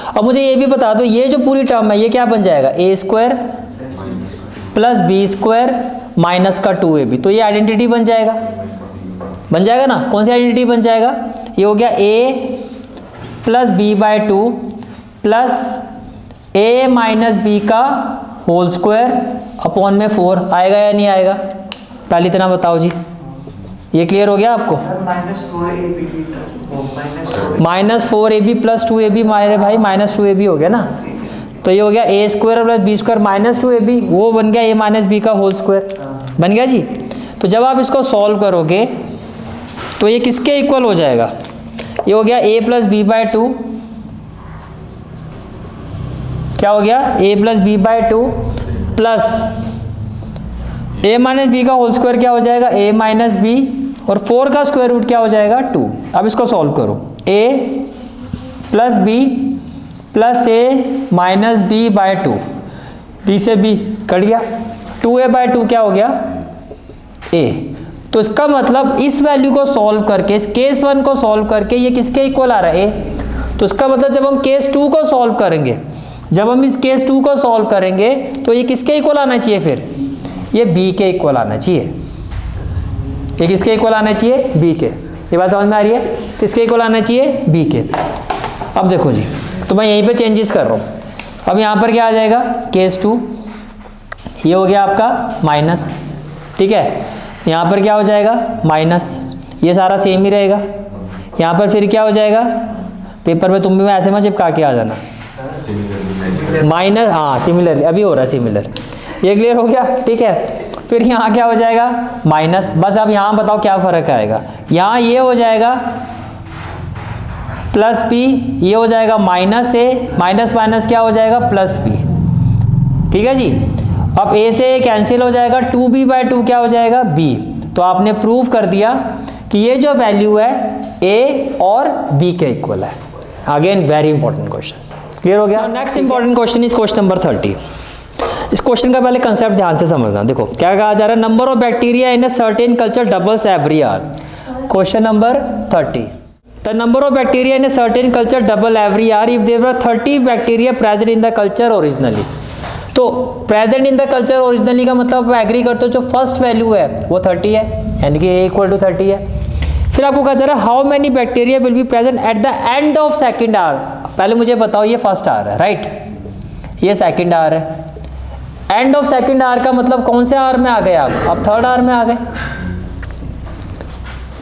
अब मुझे ये भी बता दो, ये जो पूरी टर्म है ये क्या बन जाएगा, a square plus b square minus का 2ab, तो ये आइडेंटिटी बन जाएगा ना। कौन सी आइडेंटिटी बन जाएगा, ये हो गया a plus b by 2 plus a minus b का होल स्क्वायर अपॉन में 4, आएगा या नहीं आएगा, पहले इतना बताओ जी। ये क्लियर हो गया आपको? माइनस 4ab प्लस 2ab, मारे भाई माइनस 2ab हो गया ना, तो ये हो गया a square plus b square minus 2ab, वो बन गया a माइनस बी का होल स्क्वायर, बन गया जी। तो जब आप इसको सॉल्व करोगे तो ये किसके इक्वल हो जाएगा, ये हो गया a प्लस बी बाई 2, क्या हो गया, a plus b by 2 plus a minus b का होल स्क्वायर क्या हो जाएगा, a माइनस बी, और 4 का स्क्वायर रूट क्या हो जाएगा, 2। अब इसको सॉल्व करो, a plus b plus a minus b by 2, b से b कट गया, 2a बाई 2 क्या हो गया, a। तो इसका मतलब इस वैल्यू को सॉल्व करके, इस केस 1 को सॉल्व करके ये किसके इक्वल आ रहा है, a। तो इसका मतलब जब हम केस 2 को सॉल्व करेंगे, जब हम इस केस 2 को सॉल्व करेंगे तो ये किसके इक्वल आना चाहिए, फिर ये b के इक्वल आना चाहिए। ये किसके इक्वल आना चाहिए, b के। ये बात समझ में आ रही है, किसके इक्वल आना चाहिए, b के। अब देखो जी, तो मैं यहीं पे चेंजेस कर रहा हूँ। अब यहाँ पर क्या आ जाएगा, केस 2, ये हो गया आपका माइनस, ठीक है। यहाँ पर क्या हो जाएगा, माइनस, ये सारा सेम ही रहेगा। यहाँ पर फिर क्या हो जाएगा, पेपर में तुम भी ऐसे में चिपका के आ जाना, माइनस, हाँ सिमिलर, अभी हो रहा है सिमिलर। ये क्लियर हो गया, ठीक है। फिर यहाँ क्या हो जाएगा, माइनस। बस अब यहाँ बताओ क्या फ़र्क आएगा, यहाँ ये हो जाएगा प्लस बी, ये हो जाएगा माइनस ए, माइनस माइनस क्या हो जाएगा प्लस बी। ठीक है जी। अब ए से ए कैंसिल हो जाएगा, 2b/2 क्या हो जाएगा b। तो आपने प्रूव कर दिया कि ये जो वैल्यू है a और b के इक्वल है। Again very important question. Clear हो गया। Next important question is question number 30। इस क्वेश्चन का पहले कंसेप्ट ध्यान से समझना। देखो क्या कहा जा रहा है, number of bacteria in a certain culture doubles every year. Question number 30, the number of bacteria in a certain culture double every year if there were 30 bacteria present in the culture originally. तो present in the culture originally का मतलब agree करते हो जो first value है वो 30 है, यानी कि a = 30 है। फिर आपको कहा जा रहा है how many bacteria will be present at the end of second hour. पहले मुझे बताओ, ये फर्स्ट आवर है राइट, ये सेकंड आवर है। एंड ऑफ सेकंड आवर का मतलब कौन से आवर में आ गए आप? अब थर्ड आवर में आ गए।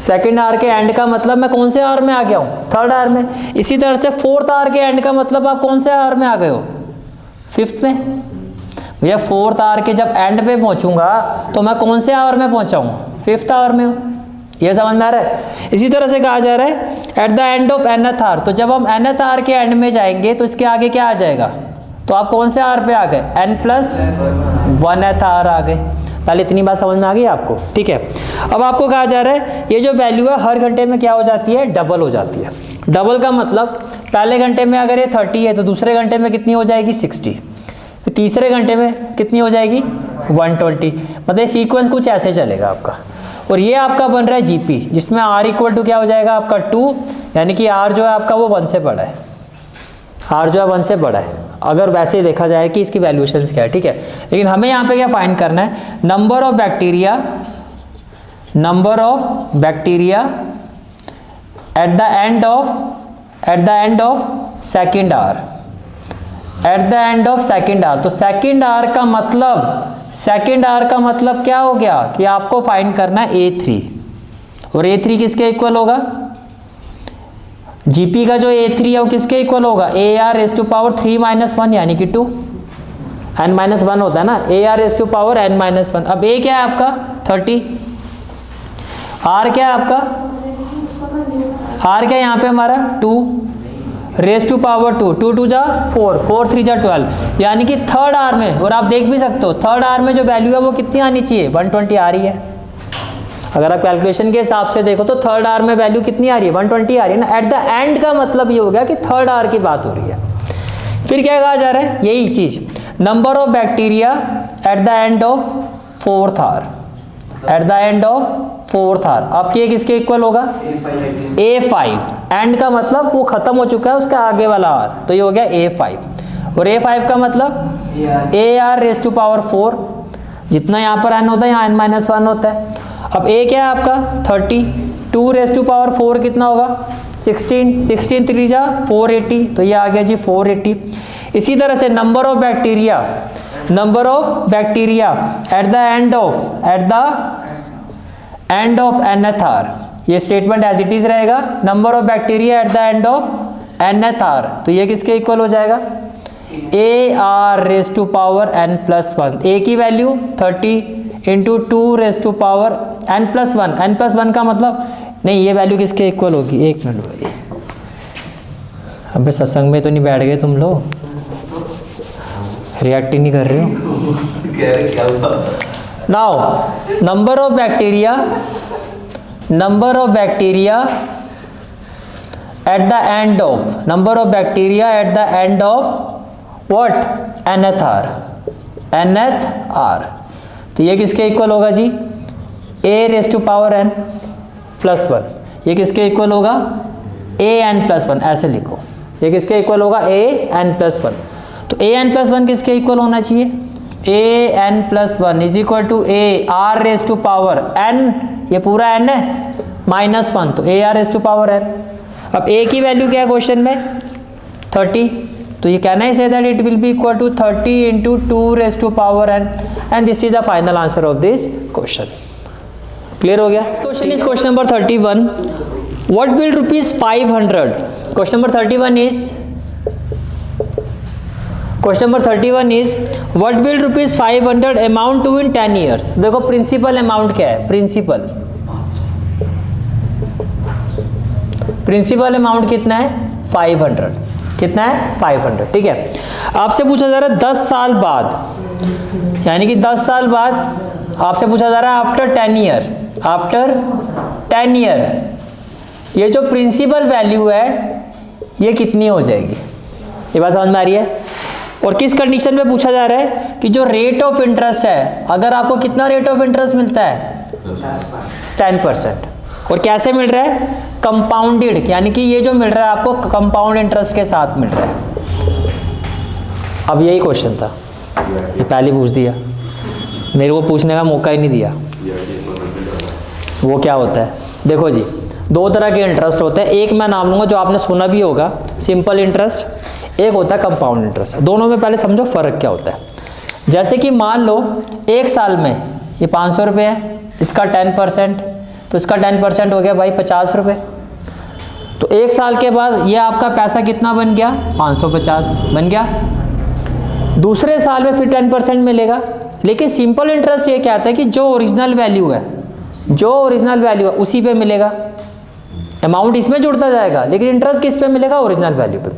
सेकंड आवर के एंड का मतलब मैं कौन से आवर में आ गया हूँ? थर्ड आवर में। इसी तरह से फोर्थ आवर के एंड का मतलब आप कौन से आवर में आ गए हो? फिफ्थ में। भैया फोर्थ आवर के जब एंड पे पहुंचूंगा तो मैं कौन से आवर में पहुंचा हूँ? फिफ्थ आवर में हूँ। ये समझ में आ रहा है। इसी तरह से कहा जा रहा है at the end of nth hour. तो जब हम nth आवर के एंड में जाएंगे तो इसके आगे क्या आ जाएगा? तो आप कौन से आवर पे आ गए? n+1th आवर आ गए। पहले इतनी बात समझ में आ गई आपको? ठीक है। अब आपको कहा जा रहा है ये जो वैल्यू है हर घंटे में क्या हो जाती है? डबल हो जाती है। डबल का मतलब पहले घंटे में अगर ये 30 है तो दूसरे घंटे में कितनी हो जाएगी? 60। फिर तीसरे घंटे में कितनी हो जाएगी? 120। मतलब सीक्वेंस कुछ ऐसे चलेगा आपका। और ये आपका बन रहा है जीपी, जिसमें r = क्या हो जाएगा आपका 2, यानी कि r जो है आपका वो 1 से बड़ा है। r जो है 1 से बड़ा है अगर वैसे देखा जाए कि इसकी वैल्यूएशंस क्या है। ठीक है। लेकिन हमें यहाँ पे क्या फाइंड करना है? Number of bacteria at the end of second hour. At the end of second hour. तो सेकेंड आवर का मतलब क्या हो गया कि आपको फाइंड करना है A3। और A3 किसके इक्वल होगा? जीपी का जो A3 है वो किसके इक्वल होगा? AR⁻³ - 1 यानी कि 2। n-1 होता है ना, AR⁻n-1। अब A क्या है आपका? 30। R क्या है आपका? R क्या है यहाँ पे हमारा? 2⁻²। 2 2 जा 4, 4 3 जा 12, यानी कि थर्ड आवर में। और आप देख भी सकते हो थर्ड आवर में जो वैल्यू है वो कितनी आनी चाहिए? 120 आ रही है। अगर आप कैलकुलेशन के हिसाब से देखो तो थर्ड आवर में वैल्यू कितनी आ रही है? 120 आ रही है ना। एट द एंड का मतलब ये हो गया कि थर्ड आवर की बात हो रही है। फिर क्या कहा जा रहा है? यही चीज, number of bacteria at the end of fourth hour. At the end of fourth hour. अब ये किसके इक्वल होगा? A5। एंड का मतलब वो खत्म हो चुका है उसका आगे वाला आवर, तो ये हो गया A5। और A5 का मतलब AR⁻4। जितना यहाँ पर n होता है यहाँ n-1 होता है। अब A क्या है आपका? 30। 2⁻4 कितना होगा? 16। 16 3 जा 480, तो ये आ गया जी 480। इसी तरह से number of bacteria at the end of nth hour. ये स्टेटमेंट एज इट इज रहेगा। Number of bacteria at the end of nth hour, तो ये किसके इक्वल हो जाएगा? AR⁻n+1। A की वैल्यू 30 × 2⁻n+1। n+1 का मतलब नहीं, ये वैल्यू किसके इक्वल होगी? एक मिनट भाई, अबे सत्संग में तो नहीं बैठ गए तुम लोग? रिएक्ट ही नहीं कर रहे हो। Now number of bacteria at the end of what? nth hour. तो ये किसके इक्वल होगा जी? A⁻n+1। ये किसके इक्वल होगा? AN+1। ऐसे लिखो, ये किसके इक्वल होगा? AN+1। तो AN+1 किसके इक्वल होना चाहिए? AN+1 = AR⁻n, ये पूरा n है, -1, तो AR⁻n। अब A की वैल्यू क्या है क्वेश्चन में? 30। तो ये can I say that it will be equal to 30 × 2⁻n, and this is the final answer of this question. Clear हो गया? Question is question number 31। What will ₹500? Question number 31 is what will ₹500 amount to in 10 years. देखो principal amount क्या है? Principal amount कितना है 500, कितना है 500, ठीक है। आपसे पूछा जा रहा है 10 साल बाद, यानी कि 10 साल बाद आपसे पूछा जा रहा है आफ्टर 10 ईयर, आफ्टर 10 ईयर ये जो प्रिंसिपल वैल्यू है ये कितनी हो जाएगी, ये बात समझ में आ रही है। और किस कंडीशन में पूछा जा रहा है कि जो रेट ऑफ इंटरेस्ट है, अगर आपको कितना रेट ऑफ इंटरेस्ट मिलता है 10%, और कैसे मिल रहा है कंपाउंडेड, यानी कि ये जो मिल रहा है आपको कंपाउंड इंटरेस्ट के साथ मिल रहा है। अब यही क्वेश्चन था, ये पहले पूछ दिया, मेरे को पूछने का मौका ही नहीं दिया। वो क्या होता है, देखो जी, दो तरह के इंटरेस्ट होते हैं, एक मैं नाम लूँगा जो आपने सुना भी होगा सिंपल इंटरेस्ट, एक होता है कंपाउंड इंटरेस्ट। दोनों में पहले समझो फ़र्क क्या होता है। जैसे कि मान लो एक साल में ये 500 रुपये है, इसका 10%, तो इसका 10% हो गया भाई 50 रुपये। तो एक साल के बाद ये आपका पैसा कितना बन गया 550 बन गया। दूसरे साल में फिर 10% मिलेगा, लेकिन सिंपल इंटरेस्ट ये कहता है कि जो ओरिजिनल वैल्यू है, जो ओरिजिनल वैल्यू है उसी पे मिलेगा, अमाउंट इसमें जुड़ता जाएगा लेकिन इंटरेस्ट किस पे मिलेगा, ओरिजिनल वैल्यू पे।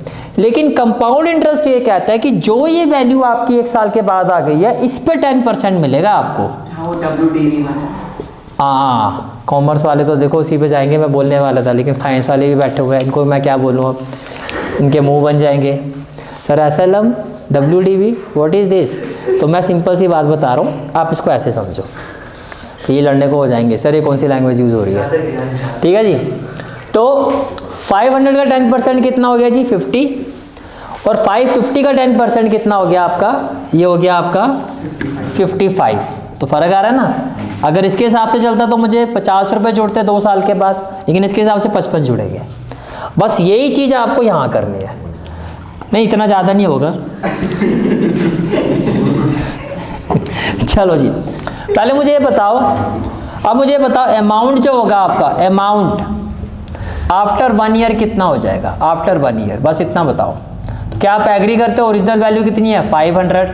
लेकिन कंपाउंड इंटरेस्ट ये कहता है कि जो ये वैल्यू आपकी एक साल के बाद आ गई है इस पे 10% मिलेगा आपको। हाँ, कॉमर्स वाले तो देखो उसी पे जाएंगे, मैं बोलने वाला था, लेकिन साइंस वाले भी बैठे हुए हैं, इनको मैं क्या बोलूँ, अब इनके मुंह बन जाएंगे, sir SLM WDV what is this. तो मैं सिंपल सी बात बता रहा हूँ, आप इसको ऐसे समझो, ये लड़ने को हो जाएंगे, सर ये कौन सी लैंग्वेज यूज़ हो रही है, ठीक है जी। तो 500 का 10% कितना हो गया जी 50, और 550 का 10% कितना हो गया आपका, ये हो गया आपका 55। तो फ़र्क आ रहा है ना। अगर इसके हिसाब से चलता तो मुझे 50 रुपये जुड़ते 2 साल के बाद, लेकिन इसके हिसाब से 55 जुड़ेंगे। बस यही चीज़ आपको यहाँ करनी है, नहीं इतना ज़्यादा नहीं होगा। चलो जी, पहले मुझे ये बताओ, अब मुझे बताओ अमाउंट जो होगा आपका, अमाउंट आफ्टर 1 ईयर कितना हो जाएगा, आफ्टर 1 ईयर, बस इतना बताओ। तो क्या आप एग्री करते हो ओरिजिनल वैल्यू कितनी है 500,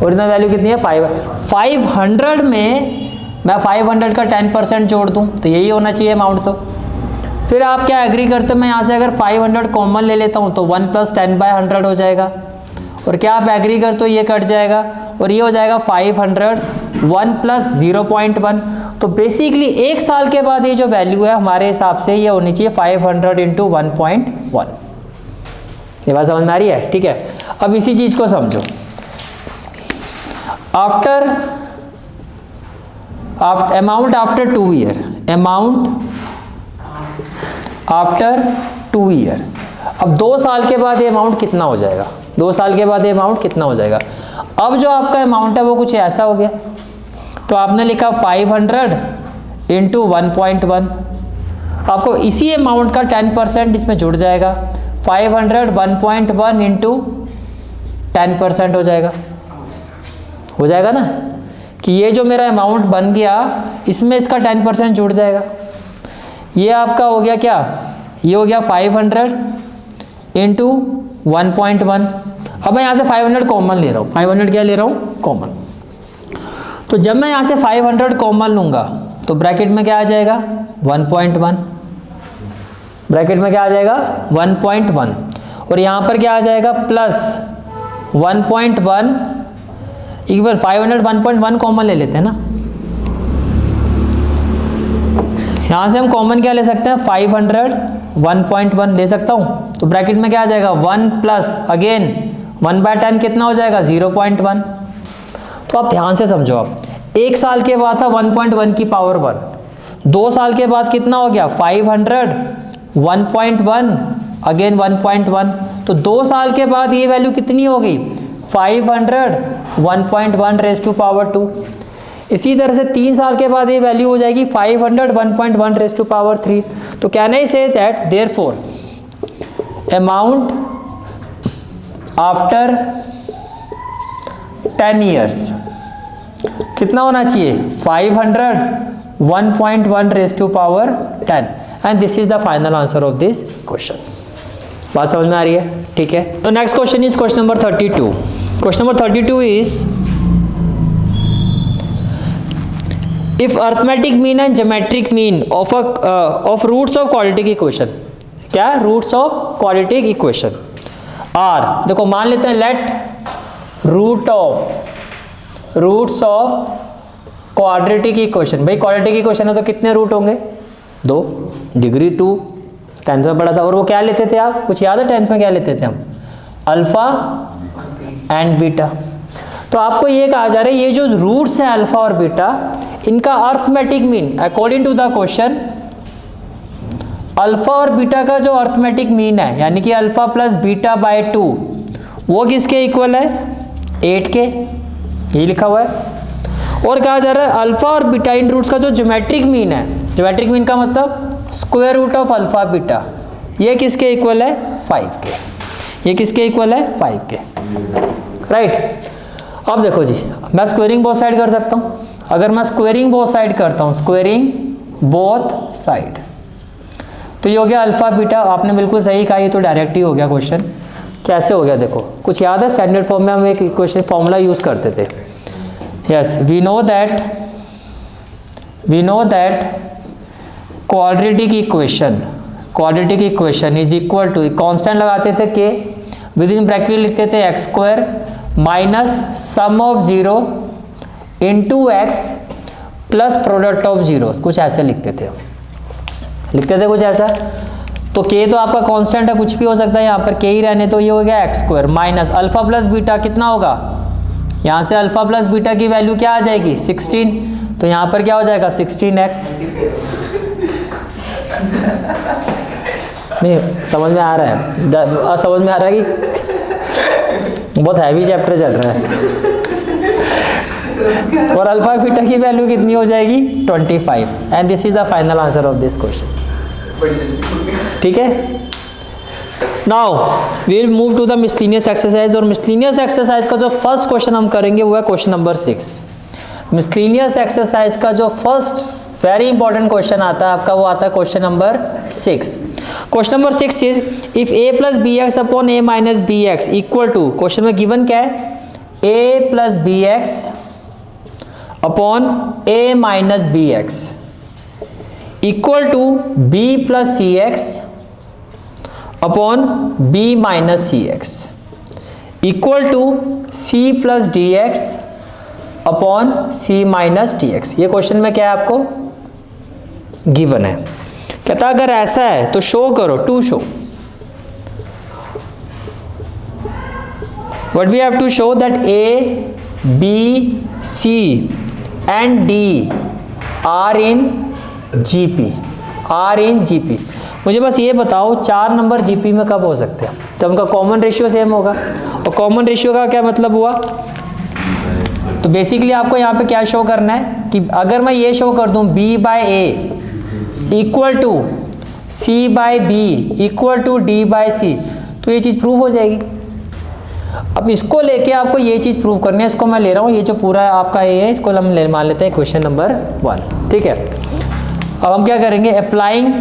ओरिजिनल वैल्यू कितनी है 500 में मैं 500 का 10% जोड़ दूं तो यही होना चाहिए अमाउंट। तो फिर आप क्या एग्री करते हो, मैं यहाँ से अगर 500 कॉमन ले लेता हूँ तो 1 + 10/100 हो जाएगा, और क्या आप एग्री करते हो ये कट जाएगा और ये हो जाएगा 500 1 + 0.1। तो बेसिकली एक साल के बाद ये जो वैल्यू है हमारे हिसाब से ये होनी चाहिए 500 × 1.1। ये बात समझ में आ रही है, ठीक है। अब इसी चीज़ को समझो, after amount after 2 year, amount after 2 year. अब 2 साल के बाद ये अमाउंट कितना हो जाएगा, 2 साल के बाद ये अमाउंट कितना हो जाएगा। अब जो आपका अमाउंट है वो कुछ ऐसा हो गया, तो आपने लिखा 500 × 1.1, आपको इसी अमाउंट का 10% इसमें जुड़ जाएगा, 500 1.1 × 10% हो जाएगा ना, कि ये जो मेरा अमाउंट बन गया इसमें इसका 10% जुड़ जाएगा। ये आपका हो गया क्या, ये हो गया 500 × 1.1। अब मैं यहाँ से 500 कॉमन ले रहा हूँ, 500 क्या ले रहा हूँ कॉमन। तो जब मैं यहाँ से 500 कॉमन लूँगा तो ब्रैकेट में क्या आ जाएगा 1.1, ब्रैकेट में क्या आ जाएगा 1.1, और यहाँ पर क्या आ जाएगा प्लस 1.1। एक बार 500 1.1 कॉमन ले लेते हैं ना, यहाँ से हम कॉमन क्या ले सकते हैं 500 1.1 ले सकता हूँ, तो ब्रैकेट में क्या आ जाएगा 1 प्लस अगेन 1/10 कितना हो जाएगा 0.1। तो आप ध्यान से समझो, आप एक साल के बाद था 1.1 की पावर 1, 2 साल के बाद कितना हो गया 500 1.1 अगेन 1.1, तो 2 साल के बाद ये वैल्यू कितनी हो गई 500 1.1 रेज़ टू पावर 2। इसी तरह से 3 साल के बाद ये वैल्यू हो जाएगी 500 1.1 रेज़ टू पावर 3। तो can I say that therefore amount after 10 years कितना होना चाहिए 500 1.1 raise to power 10, and this is the final answer of this question. बात समझ में आ रही है, ठीक है। तो next question is question number 32। Question number 32 is if arithmetic mean and geometric mean of roots of quadratic equation, क्या roots of quadratic equation are, देखो मान लेते हैं let roots of quadratic equation, भाई क्वाड्रेटिक इक्वेशन है तो कितने root होंगे? 2, डिग्री 2 10th में पढ़ा था। और वो क्या लेते थे आप, कुछ याद है 10th में क्या लेते थे हम? Alpha and beta. तो आपको ये कहा जा रहा है ये जो रूट्स हैं अल्फा और बीटा, इनका arithmetic mean according to the question, alpha और बीटा का जो अर्थमेटिक मीन है यानी कि अल्फा प्लस बीटा बाय 2 वो किसके इक्वल है? 8 के, ये लिखा हुआ है। और कहा जा रहा है अल्फा और बीटा इन रूट्स का जो ज्योमेट्रिक मीन है, ज्योमेट्रिक मीन का मतलब square root of alpha beta, ये किसके इक्वल है? 5 के। ये किसके इक्वल है? 5 के, राइट। अब देखो जी, मैं स्क्वेयरिंग बोथ साइड कर सकता हूँ। अगर मैं स्क्वेयरिंग बोथ साइड करता हूँ, स्क्वेयरिंग बोथ साइड, तो ये हो गया अल्फा बीटा। आपने बिल्कुल सही कहा, ये तो डायरेक्ट ही हो गया क्वेश्चन। कैसे हो गया देखो, कुछ याद है? स्टैंडर्ड फॉर्म में हम एक इक्वेशन फॉर्मूला यूज करते थे। Yes, we know that quadratic equation is equal to, constant लगाते थे के, विद इन ब्रैकेट लिखते थे x square minus sum of 0 into x plus product of zero, कुछ ऐसे लिखते थे कुछ ऐसा। तो के तो आपका कांस्टेंट है, कुछ भी हो सकता है, यहाँ पर के ही रहने, तो ये हो गया x square minus alpha plus beta कितना होगा? यहाँ से अल्फा प्लस बीटा की वैल्यू क्या आ जाएगी? 16, तो यहाँ पर क्या हो जाएगा? 16x। नहीं समझ में आ रहा है? समझ में आ रहा है कि बहुत हैवी चैप्टर चल रहा है। और अल्फा बीटा की वैल्यू कितनी हो जाएगी? 25। And this is the final answer of this question. ठीक है, now we will move to the miscellaneous exercise. और मिसलेनियस एक्सरसाइज का जो फर्स्ट क्वेश्चन हम करेंगे वो है क्वेश्चन नंबर 6। मिसलेनियस एक्सरसाइज का जो फर्स्ट वेरी इंपॉर्टेंट क्वेश्चन आता है आपका, वो आता है question number 6। Question number 6 is if a plus b x upon a minus b x equal to, question में गिवन क्या है? a plus b x upon a minus b x equal to b plus c x upon b minus c x equal to c plus d x upon c minus d x. ये question में क्या है आपको given है। कहता अगर ऐसा है तो शो करो, to show. What we have to show that a, b, c and d are in GP। मुझे बस ये बताओ 4 नंबर GP में कब हो सकते हैं? तो उनका कॉमन रेशियो सेम होगा। और कॉमन रेशियो का क्या मतलब हुआ? तो बेसिकली आपको यहाँ पे क्या शो करना है कि अगर मैं ये शो कर दूँ B by A equal to C by B equal to D by C, तो ये चीज़ प्रूव हो जाएगी। अब इसको लेके आपको ये चीज़ प्रूव करनी है। इसको मैं ले रहा हूँ, ये जो पूरा आपका A है इसको हम मान लेते हैं क्वेश्चन नंबर 1। ठीक है, अब हम क्या करेंगे? Applying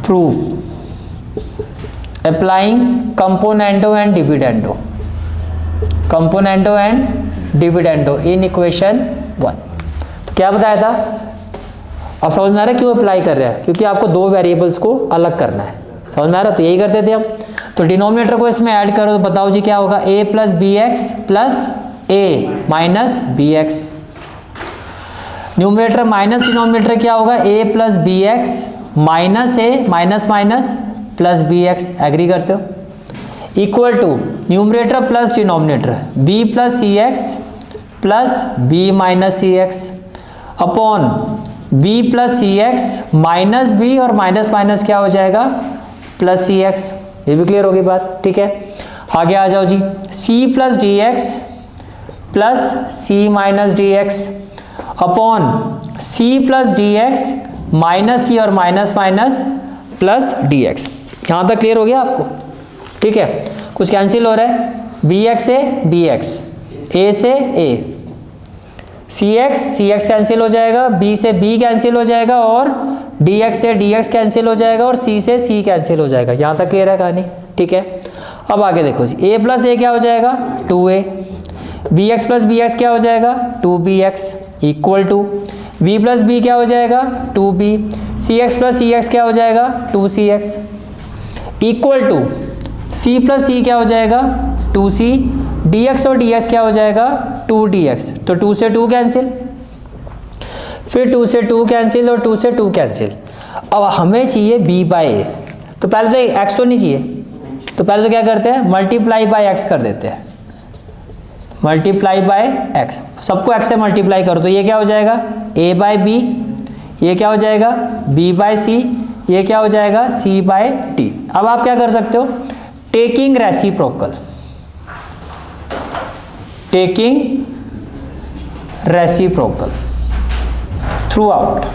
proof, applying कंपोनेंटो and dividendo in equation 1। तो क्या बताया था? अब समझ में आ रहा है क्यों अप्लाई कर रहे हैं? क्योंकि आपको 2 वेरिएबल्स को अलग करना है। समझ में आ रहा है? तो यही करते थे हम। तो डिनोमिनेटर को इसमें ऐड करो तो बताओ जी क्या होगा? a plus b x plus a minus b x. Numerator minus denominator क्या होगा? a plus b x minus a minus minus plus b x. Agree करते हो? Equal to numerator plus denominator b plus c x plus b minus c x upon b plus c x minus b, और minus minus क्या हो जाएगा? Plus c x. ये भी clear होगी बात? ठीक है, आगे आ जाओ जी। c plus d x plus c minus d x upon c plus d x minus c और minus minus plus d x. यहाँ तक क्लियर हो गया आपको? ठीक है, कुछ कैंसिल हो रहा है, बी एक्स से बी एक्स, ए से ए, सी एक्स कैंसिल हो जाएगा, बी से बी कैंसिल हो जाएगा, और डी एक्स से डी एक्स कैंसिल हो जाएगा, और सी से सी कैंसिल हो जाएगा। यहाँ तक क्लियर है कहानी? ठीक है, अब आगे देखो जी, a प्लस ए क्या हो जाएगा? 2a, b x plus b x क्या हो जाएगा 2bx equal to b plus b क्या हो जाएगा 2b, c x plus c x क्या हो जाएगा 2cx equal to c plus c क्या हो जाएगा 2c, dx और dx क्या हो जाएगा 2dx, तो 2 से 2 कैंसिल, फिर 2 से 2 कैंसिल और 2 से 2 कैंसिल। अब हमें चाहिए b बाई ए, तो पहले तो x तो नहीं चाहिए, तो पहले तो क्या करते हैं मल्टीप्लाई बाय x कर देते हैं, मल्टीप्लाई बाय x, सबको x से मल्टीप्लाई करो तो ये क्या हो जाएगा a बाई बी, ये क्या हो जाएगा b बाई सी, ये क्या हो जाएगा c बाई डी। अब आप क्या कर सकते हो taking reciprocal, taking reciprocal through out,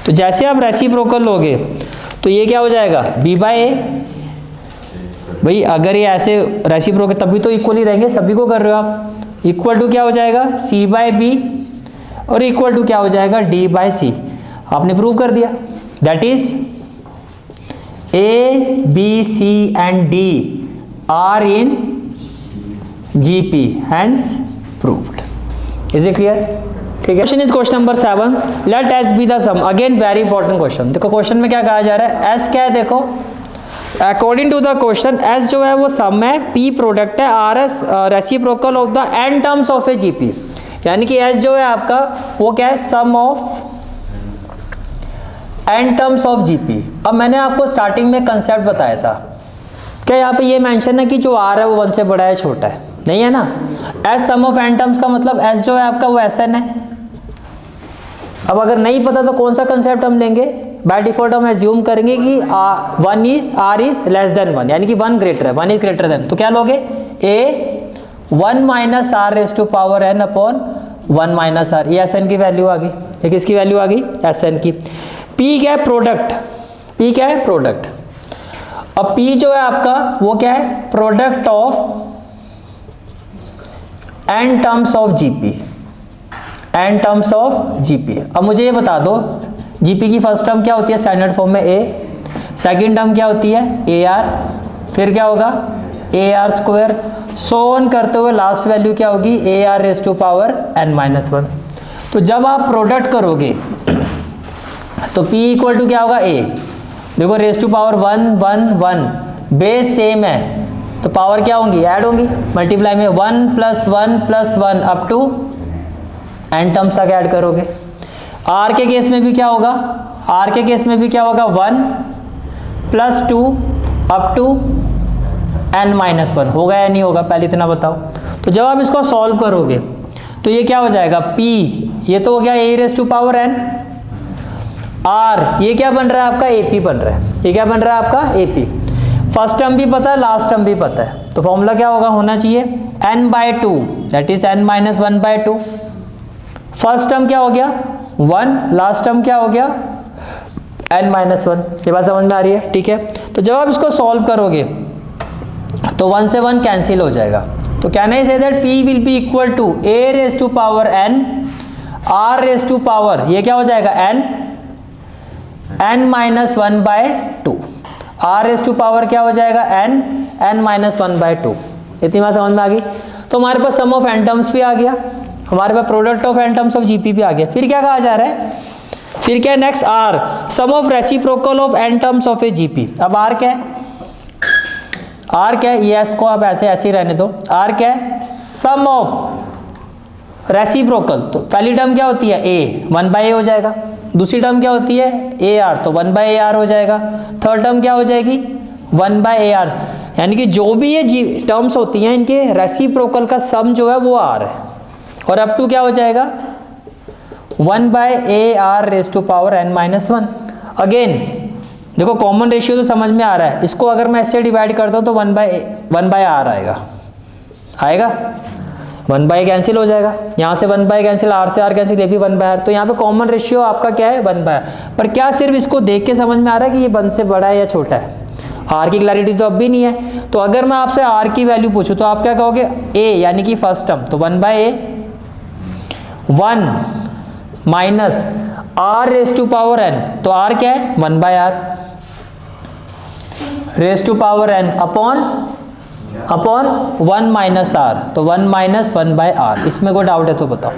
तो जैसे आप रेसिप्रोकल लोगे तो ये क्या हो जाएगा b बाई ए, भाई अगर ये ऐसे रेसिप्रोकल तभी तो इक्वल ही रहेंगे, सभी को कर रहे हो आप, इक्वल टू क्या हो जाएगा c बाई बी और इक्वल टू क्या हो जाएगा d बाई सी। आपने प्रूव कर दिया, that is a b c and d are in GP, hence proved. Is it clear? ठीक है। Question is question number 7, let s be the sum, again very important question. देखो question में क्या कहा जा रहा है, एस क्या है, देखो according to the question S जो है वो सम है, पी प्रोडक्ट है, R S reciprocal of the n terms of a GP, यानी कि एस जो है आपका वो क्या है sum of n terms of GP. अब मैंने आपको स्टार्टिंग में कंसेप्ट बताया था, क्या यहाँ पे ये मेंशन है कि जो आर है वो 1 से बड़ा है छोटा है, नहीं है ना। S sum of n terms का मतलब एस जो है आपका वो एस एन है। अब अगर नहीं पता तो कौन सा कंसेप्ट हम लेंगे, बाय डिफॉल्ट हम एज्यूम करेंगे कि one is r is less than 1, यानी कि 1 ग्रेटर है, 1 इज ग्रेटर देन, तो क्या लोगे a 1 minus r raise to power n upon 1 minus r, ये एस एन की वैल्यू आ गई। ये किसकी वैल्यू आ गई एस एन की। पी क्या है प्रोडक्ट, पी क्या है प्रोडक्ट। अब पी जो है आपका वो क्या है product of n terms of GP, n terms of GP. अब मुझे ये बता दो जीपी की फर्स्ट टर्म क्या होती है स्टैंडर्ड फॉर्म में ए, सेकंड टर्म क्या होती है ए आर, फिर क्या होगा a r square, so on करते हुए लास्ट वैल्यू क्या होगी a r raise to power n minus 1। तो जब आप प्रोडक्ट करोगे तो P इक्वल टू क्या होगा ए, देखो raise to power 1 1 1, base same है तो पावर क्या होंगी ऐड होंगी, मल्टीप्लाई में 1 plus 1 plus 1 up to n terms तक ऐड करोगे। आर के केस में भी क्या होगा, आर के केस में भी क्या होगा 1 plus 2 up to n minus 1, होगा या नहीं होगा पहले इतना बताओ। तो जब आप इसको सॉल्व करोगे तो ये क्या हो जाएगा P, ये तो हो गया a raise to power n, r ये क्या बन रहा है आपका AP बन रहा है, ये क्या बन रहा है आपका AP। फर्स्ट टर्म भी पता है लास्ट टर्म भी पता है, तो फॉर्मूला क्या होगा होना चाहिए n by 2 that is n minus 1 by 2। First term क्या हो गया 1, लास्ट टर्म क्या हो गया n माइनस 1। ये बात समझ में आ रही है, ठीक है। तो जब आप इसको सॉल्व करोगे तो 1 से 1 कैंसिल हो जाएगा, तो can I say that P will be equal to a raise to power n r raise to power ये क्या हो जाएगा n minus 1 by 2, r raise to power क्या हो जाएगा n माइनस 1 बाय 2। इतनी बात समझ में आ गई। तो हमारे पास सम ऑफ एन टर्म्स भी आ गया, हमारे पास product of n terms of GP भी आ गया। फिर क्या कहा जा रहा है, फिर क्या है next r sum of reciprocal of n terms of a GP. अब आर क्या है, आर क्या है, ये एस को आप ऐसे ऐसे ही रहने दो। आर क्या है सम ऑफ रेसिप्रोकल, तो पहली टर्म क्या होती है ए 1 बाई ए हो जाएगा, दूसरी टर्म क्या होती है ए आर तो 1 बाई ए आर हो जाएगा, थर्ड टर्म क्या हो जाएगी 1 बाई ए आर, यानी कि जो भी ये टर्म्स होती हैं इनके रेसिप्रोकल का सम जो है वो आर है, और अप टू क्या हो जाएगा 1 by a r raise to power n minus 1। Again देखो कॉमन रेशियो तो समझ में आ रहा है, इसको अगर मैं इससे डिवाइड करता हूँ तो 1 बाई आर आएगा, 1 बाई कैंसिल हो जाएगा, यहाँ से 1 बाई कैंसिल, आर से आर कैंसिल, ये भी 1 बाई आर। तो यहाँ पे कॉमन रेशियो आपका क्या है 1 बाई आर। पर क्या सिर्फ इसको देख के समझ में आ रहा है कि ये 1 से बड़ा है या छोटा है, आर की क्लैरिटी तो अब भी नहीं है। तो अगर मैं आपसे आर की वैल्यू पूछूं तो आप क्या कहोगे ए यानी कि फर्स्ट टर्म, तो 1 by a 1 minus r raise to power n, तो आर क्या है 1 by r raise to power n upon upon 1 minus r, तो 1 माइनस 1 बाय आर। इसमें कोई डाउट है तो बताओ।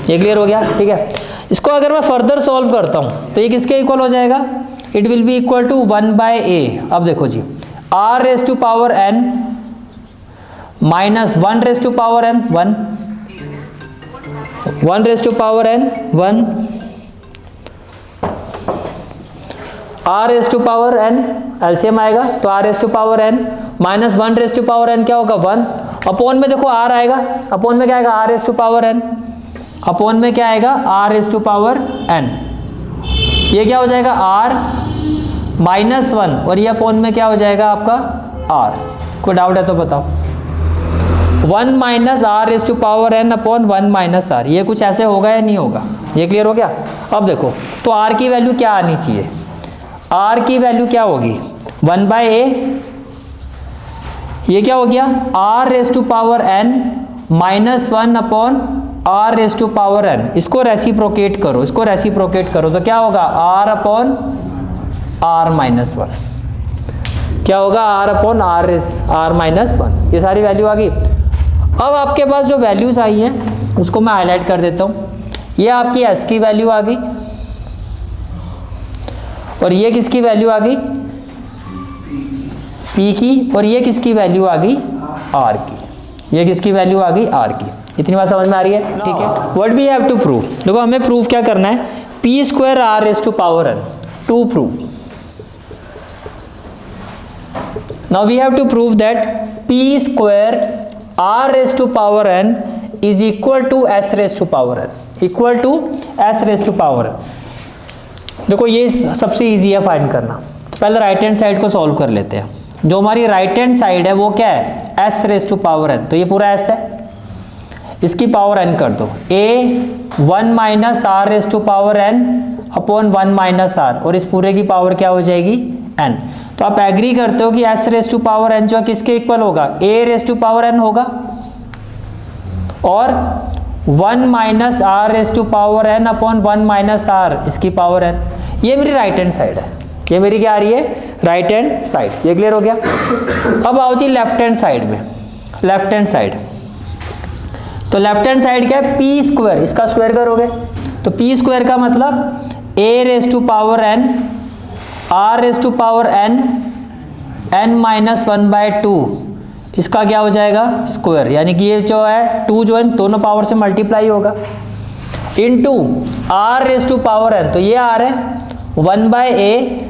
ये क्लियर हो गया? ठीक है। इसको अगर मैं फर्दर सॉल्व करता हूँ तो ये किसके इक्वल हो जाएगा? It will be equal to 1 by a. अब देखो जी, r raise to power n minus 1 raise to power n 1, 1 raise to power n 1, r raise to power n LCM आएगा तो r raise to power n minus 1 raise to power n क्या होगा? 1 upon में देखो are आएगा, upon में क्या आएगा? R raise to power n, upon में क्या आएगा? R raise to power n. ये क्या हो जाएगा? आर माइनस 1 और ये अपॉन में क्या हो जाएगा आपका? आर। कोई डाउट है तो बताओ। 1 minus r raise to power n upon 1 minus r, ये कुछ ऐसे होगा या नहीं होगा? ये क्लियर हो गया? अब देखो तो आर की वैल्यू क्या आनी चाहिए? आर की वैल्यू क्या होगी? 1 बाय ए, ये क्या हो गया? R raise to power n minus 1 upon r raise to power n. इसको रेसिप्रोकेट करो, इसको रेसिप्रोकेट करो तो क्या होगा? R upon r minus 1। क्या होगा? R upon r minus 1। ये सारी वैल्यू आ गई। अब आपके पास जो वैल्यूज आई हैं उसको मैं हाईलाइट कर देता हूँ। ये आपकी एस की वैल्यू आ गई और ये किसकी वैल्यू आ गई? पी की। और ये किसकी वैल्यू आ गई? आर की। ये किसकी वैल्यू आ गई? आर की। इतनी बात समझ में आ रही है? ठीक है। What we have to prove, देखो हमें प्रूव क्या करना है? P square r raise to power n to prove. Now we have to prove that P square r raise to power n is equal to s raise to power n, equal to s raise to power n. देखो ये सबसे easy है find करना। तो पहले right hand side को solve कर लेते हैं। जो हमारी राइट हैंड साइड है वो क्या है? S raise to power n, तो ये पूरा एस है, इसकी पावर एन कर दो। A 1 minus r raise to power n upon 1 minus r, और इस पूरे की पावर क्या हो जाएगी? एन। तो आप एग्री करते हो कि s raise to power n जो है किसके इक्वल होगा? A raise to power n होगा, और 1 minus r raise to power n upon 1 minus r इसकी पावर एन। ये मेरी राइट हैंड साइड है, ये मेरी क्या आ रही है? Right hand side. ये क्लियर हो गया? अब आओ जी लेफ्ट हैंड साइड में। लेफ्ट हैंड साइड, तो लेफ्ट हैंड साइड क्या है? पी स्क्वायर, इसका स्क्वायर करोगे तो पी स्क्वायर का मतलब a raise to power n r raise to power n n minus 1 by 2, इसका क्या हो जाएगा? स्क्वायर। यानी कि ये जो है 2 जो है दोनों पावर से मल्टीप्लाई होगा, into r raise to power n, तो ये आर है 1 by a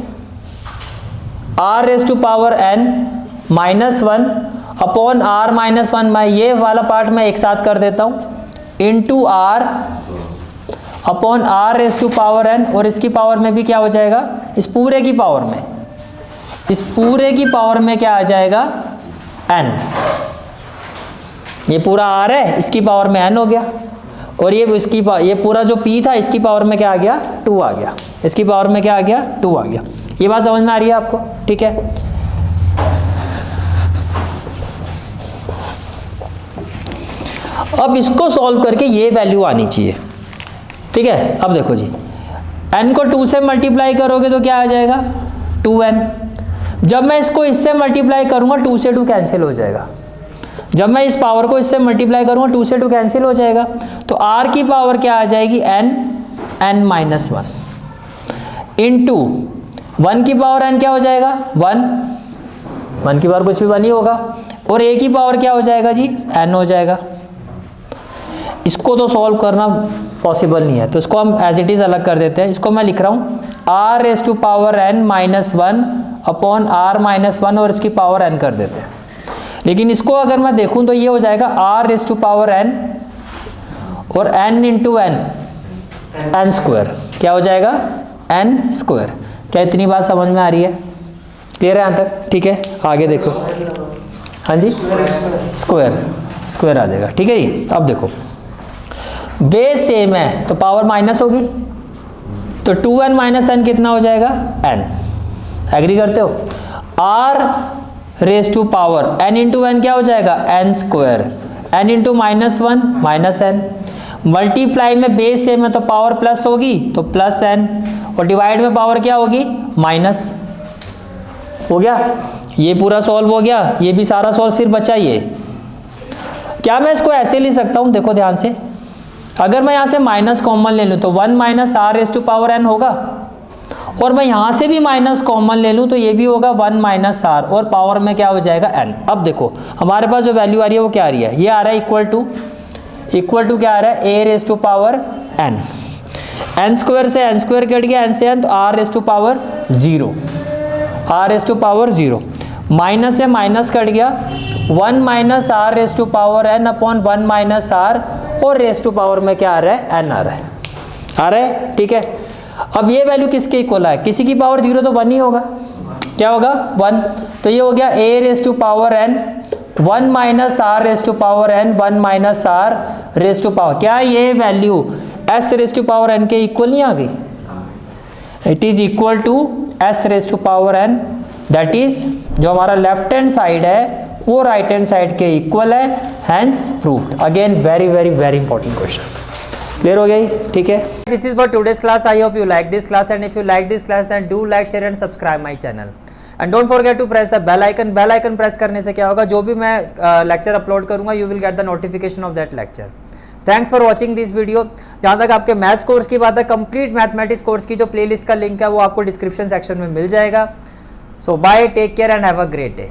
r raise to power n minus 1 upon r minus 1 by, ये वाला पार्ट मैं एक साथ कर देता हूँ, into r upon r raise to power n, और इसकी पावर में भी क्या हो जाएगा? इस पूरे की पावर में, इस पूरे की पावर में क्या आ जाएगा? एन। ये पूरा आर है, इसकी पावर में एन हो गया, और ये पूरा जो पी था इसकी पावर में क्या आ गया? 2 आ गया। इसकी पावर में क्या आ गया? 2 आ गया। ये बात समझ में आ रही है आपको? ठीक है। अब इसको सॉल्व करके ये वैल्यू आनी चाहिए। ठीक है। अब देखो जी, n को 2 से मल्टीप्लाई करोगे तो क्या आ जाएगा? 2n। जब मैं इसको इससे मल्टीप्लाई करूंगा 2 से 2 कैंसिल हो जाएगा। जब मैं इस पावर को इससे मल्टीप्लाई करूंगा 2 से 2 कैंसिल हो जाएगा, तो r की पावर क्या आ जाएगी? n माइनस 1 इंटू 1 की पावर n क्या हो जाएगा? 1 की पावर कुछ भी 1 ही होगा, और a की पावर क्या हो जाएगा जी? n हो जाएगा। इसको तो सॉल्व करना पॉसिबल नहीं है, तो इसको हम एज इट इज़ अलग कर देते हैं। इसको मैं लिख रहा हूँ r raise to power n minus 1 upon r minus 1, और इसकी पावर n कर देते हैं। लेकिन इसको अगर मैं देखूँ तो ये हो जाएगा r raise to power n और n इंटू n स्क्वायर, क्या हो जाएगा? n square. क्या इतनी बात समझ में आ रही है? क्लियर है यहाँ तक? ठीक है। आगे देखो। हाँ जी, स्क्वायर आ जाएगा। ठीक है जी। अब देखो बेस सेम है तो पावर माइनस होगी, तो 2n माइनस n कितना हो जाएगा? n। एग्री करते हो? r raise to power n into n क्या हो जाएगा? n square, n into minus 1 minus n, multiply में बेस सेम है तो पावर प्लस होगी तो प्लस n, और डिवाइड में पावर क्या होगी? माइनस। हो गया? ये पूरा सॉल्व हो गया, ये भी सारा सॉल्व, सिर्फ बचा ये। क्या मैं इसको ऐसे लिख सकता हूँ, देखो ध्यान से, अगर मैं यहाँ से माइनस कॉमन ले लूँ तो 1 minus r raise to power n होगा, और मैं यहाँ से भी माइनस कॉमन ले लूँ तो ये भी होगा 1 माइनस आर, और पावर में क्या हो जाएगा n। अब देखो हमारे पास जो वैल्यू आ रही है वो क्या आ रही है, ये आ रहा है इक्वल टू क्या आ रहा है, a raise to power n। n square से n स्क्वायर कट गया, n से n, तो r raise to power 0, r raise to power 0, minus से माइनस कट गया, 1 minus r raise to power n upon 1 minus r, और raise to power में क्या आ रहा है, n आ रहा है, ठीक है। अब ये वैल्यू किसके इक्वल है, किसी की पावर 0 तो 1 ही होगा, क्या होगा 1, तो ये हो गया a raise to power n 1 minus r raise to power n 1 minus r raise to power, क्या ये value s raise to power n के इक्वल नहीं आ गई, it is equal to s raise to power n, that is जो हमारा left hand side है वो राइट हैंड साइड के इक्वल है, hence proved. Again very very very important question, clear हो गई, ठीक है। This is for today's class, I hope you like this class, and if you like this class then do like, share and subscribe my channel, and don't forget to press the bell icon. Bell icon press करने से क्या होगा, जो भी मैं lecture upload करूंगा you will get the notification of that lecture. Thanks for watching this video. जहाँ तक आपके मैथ्स कोर्स की बात है, कंप्लीट मैथमेटिक्स कोर्स की जो प्लेलिस्ट का लिंक है वो आपको डिस्क्रिप्शन सेक्शन में मिल जाएगा। So bye, take care and have a great day.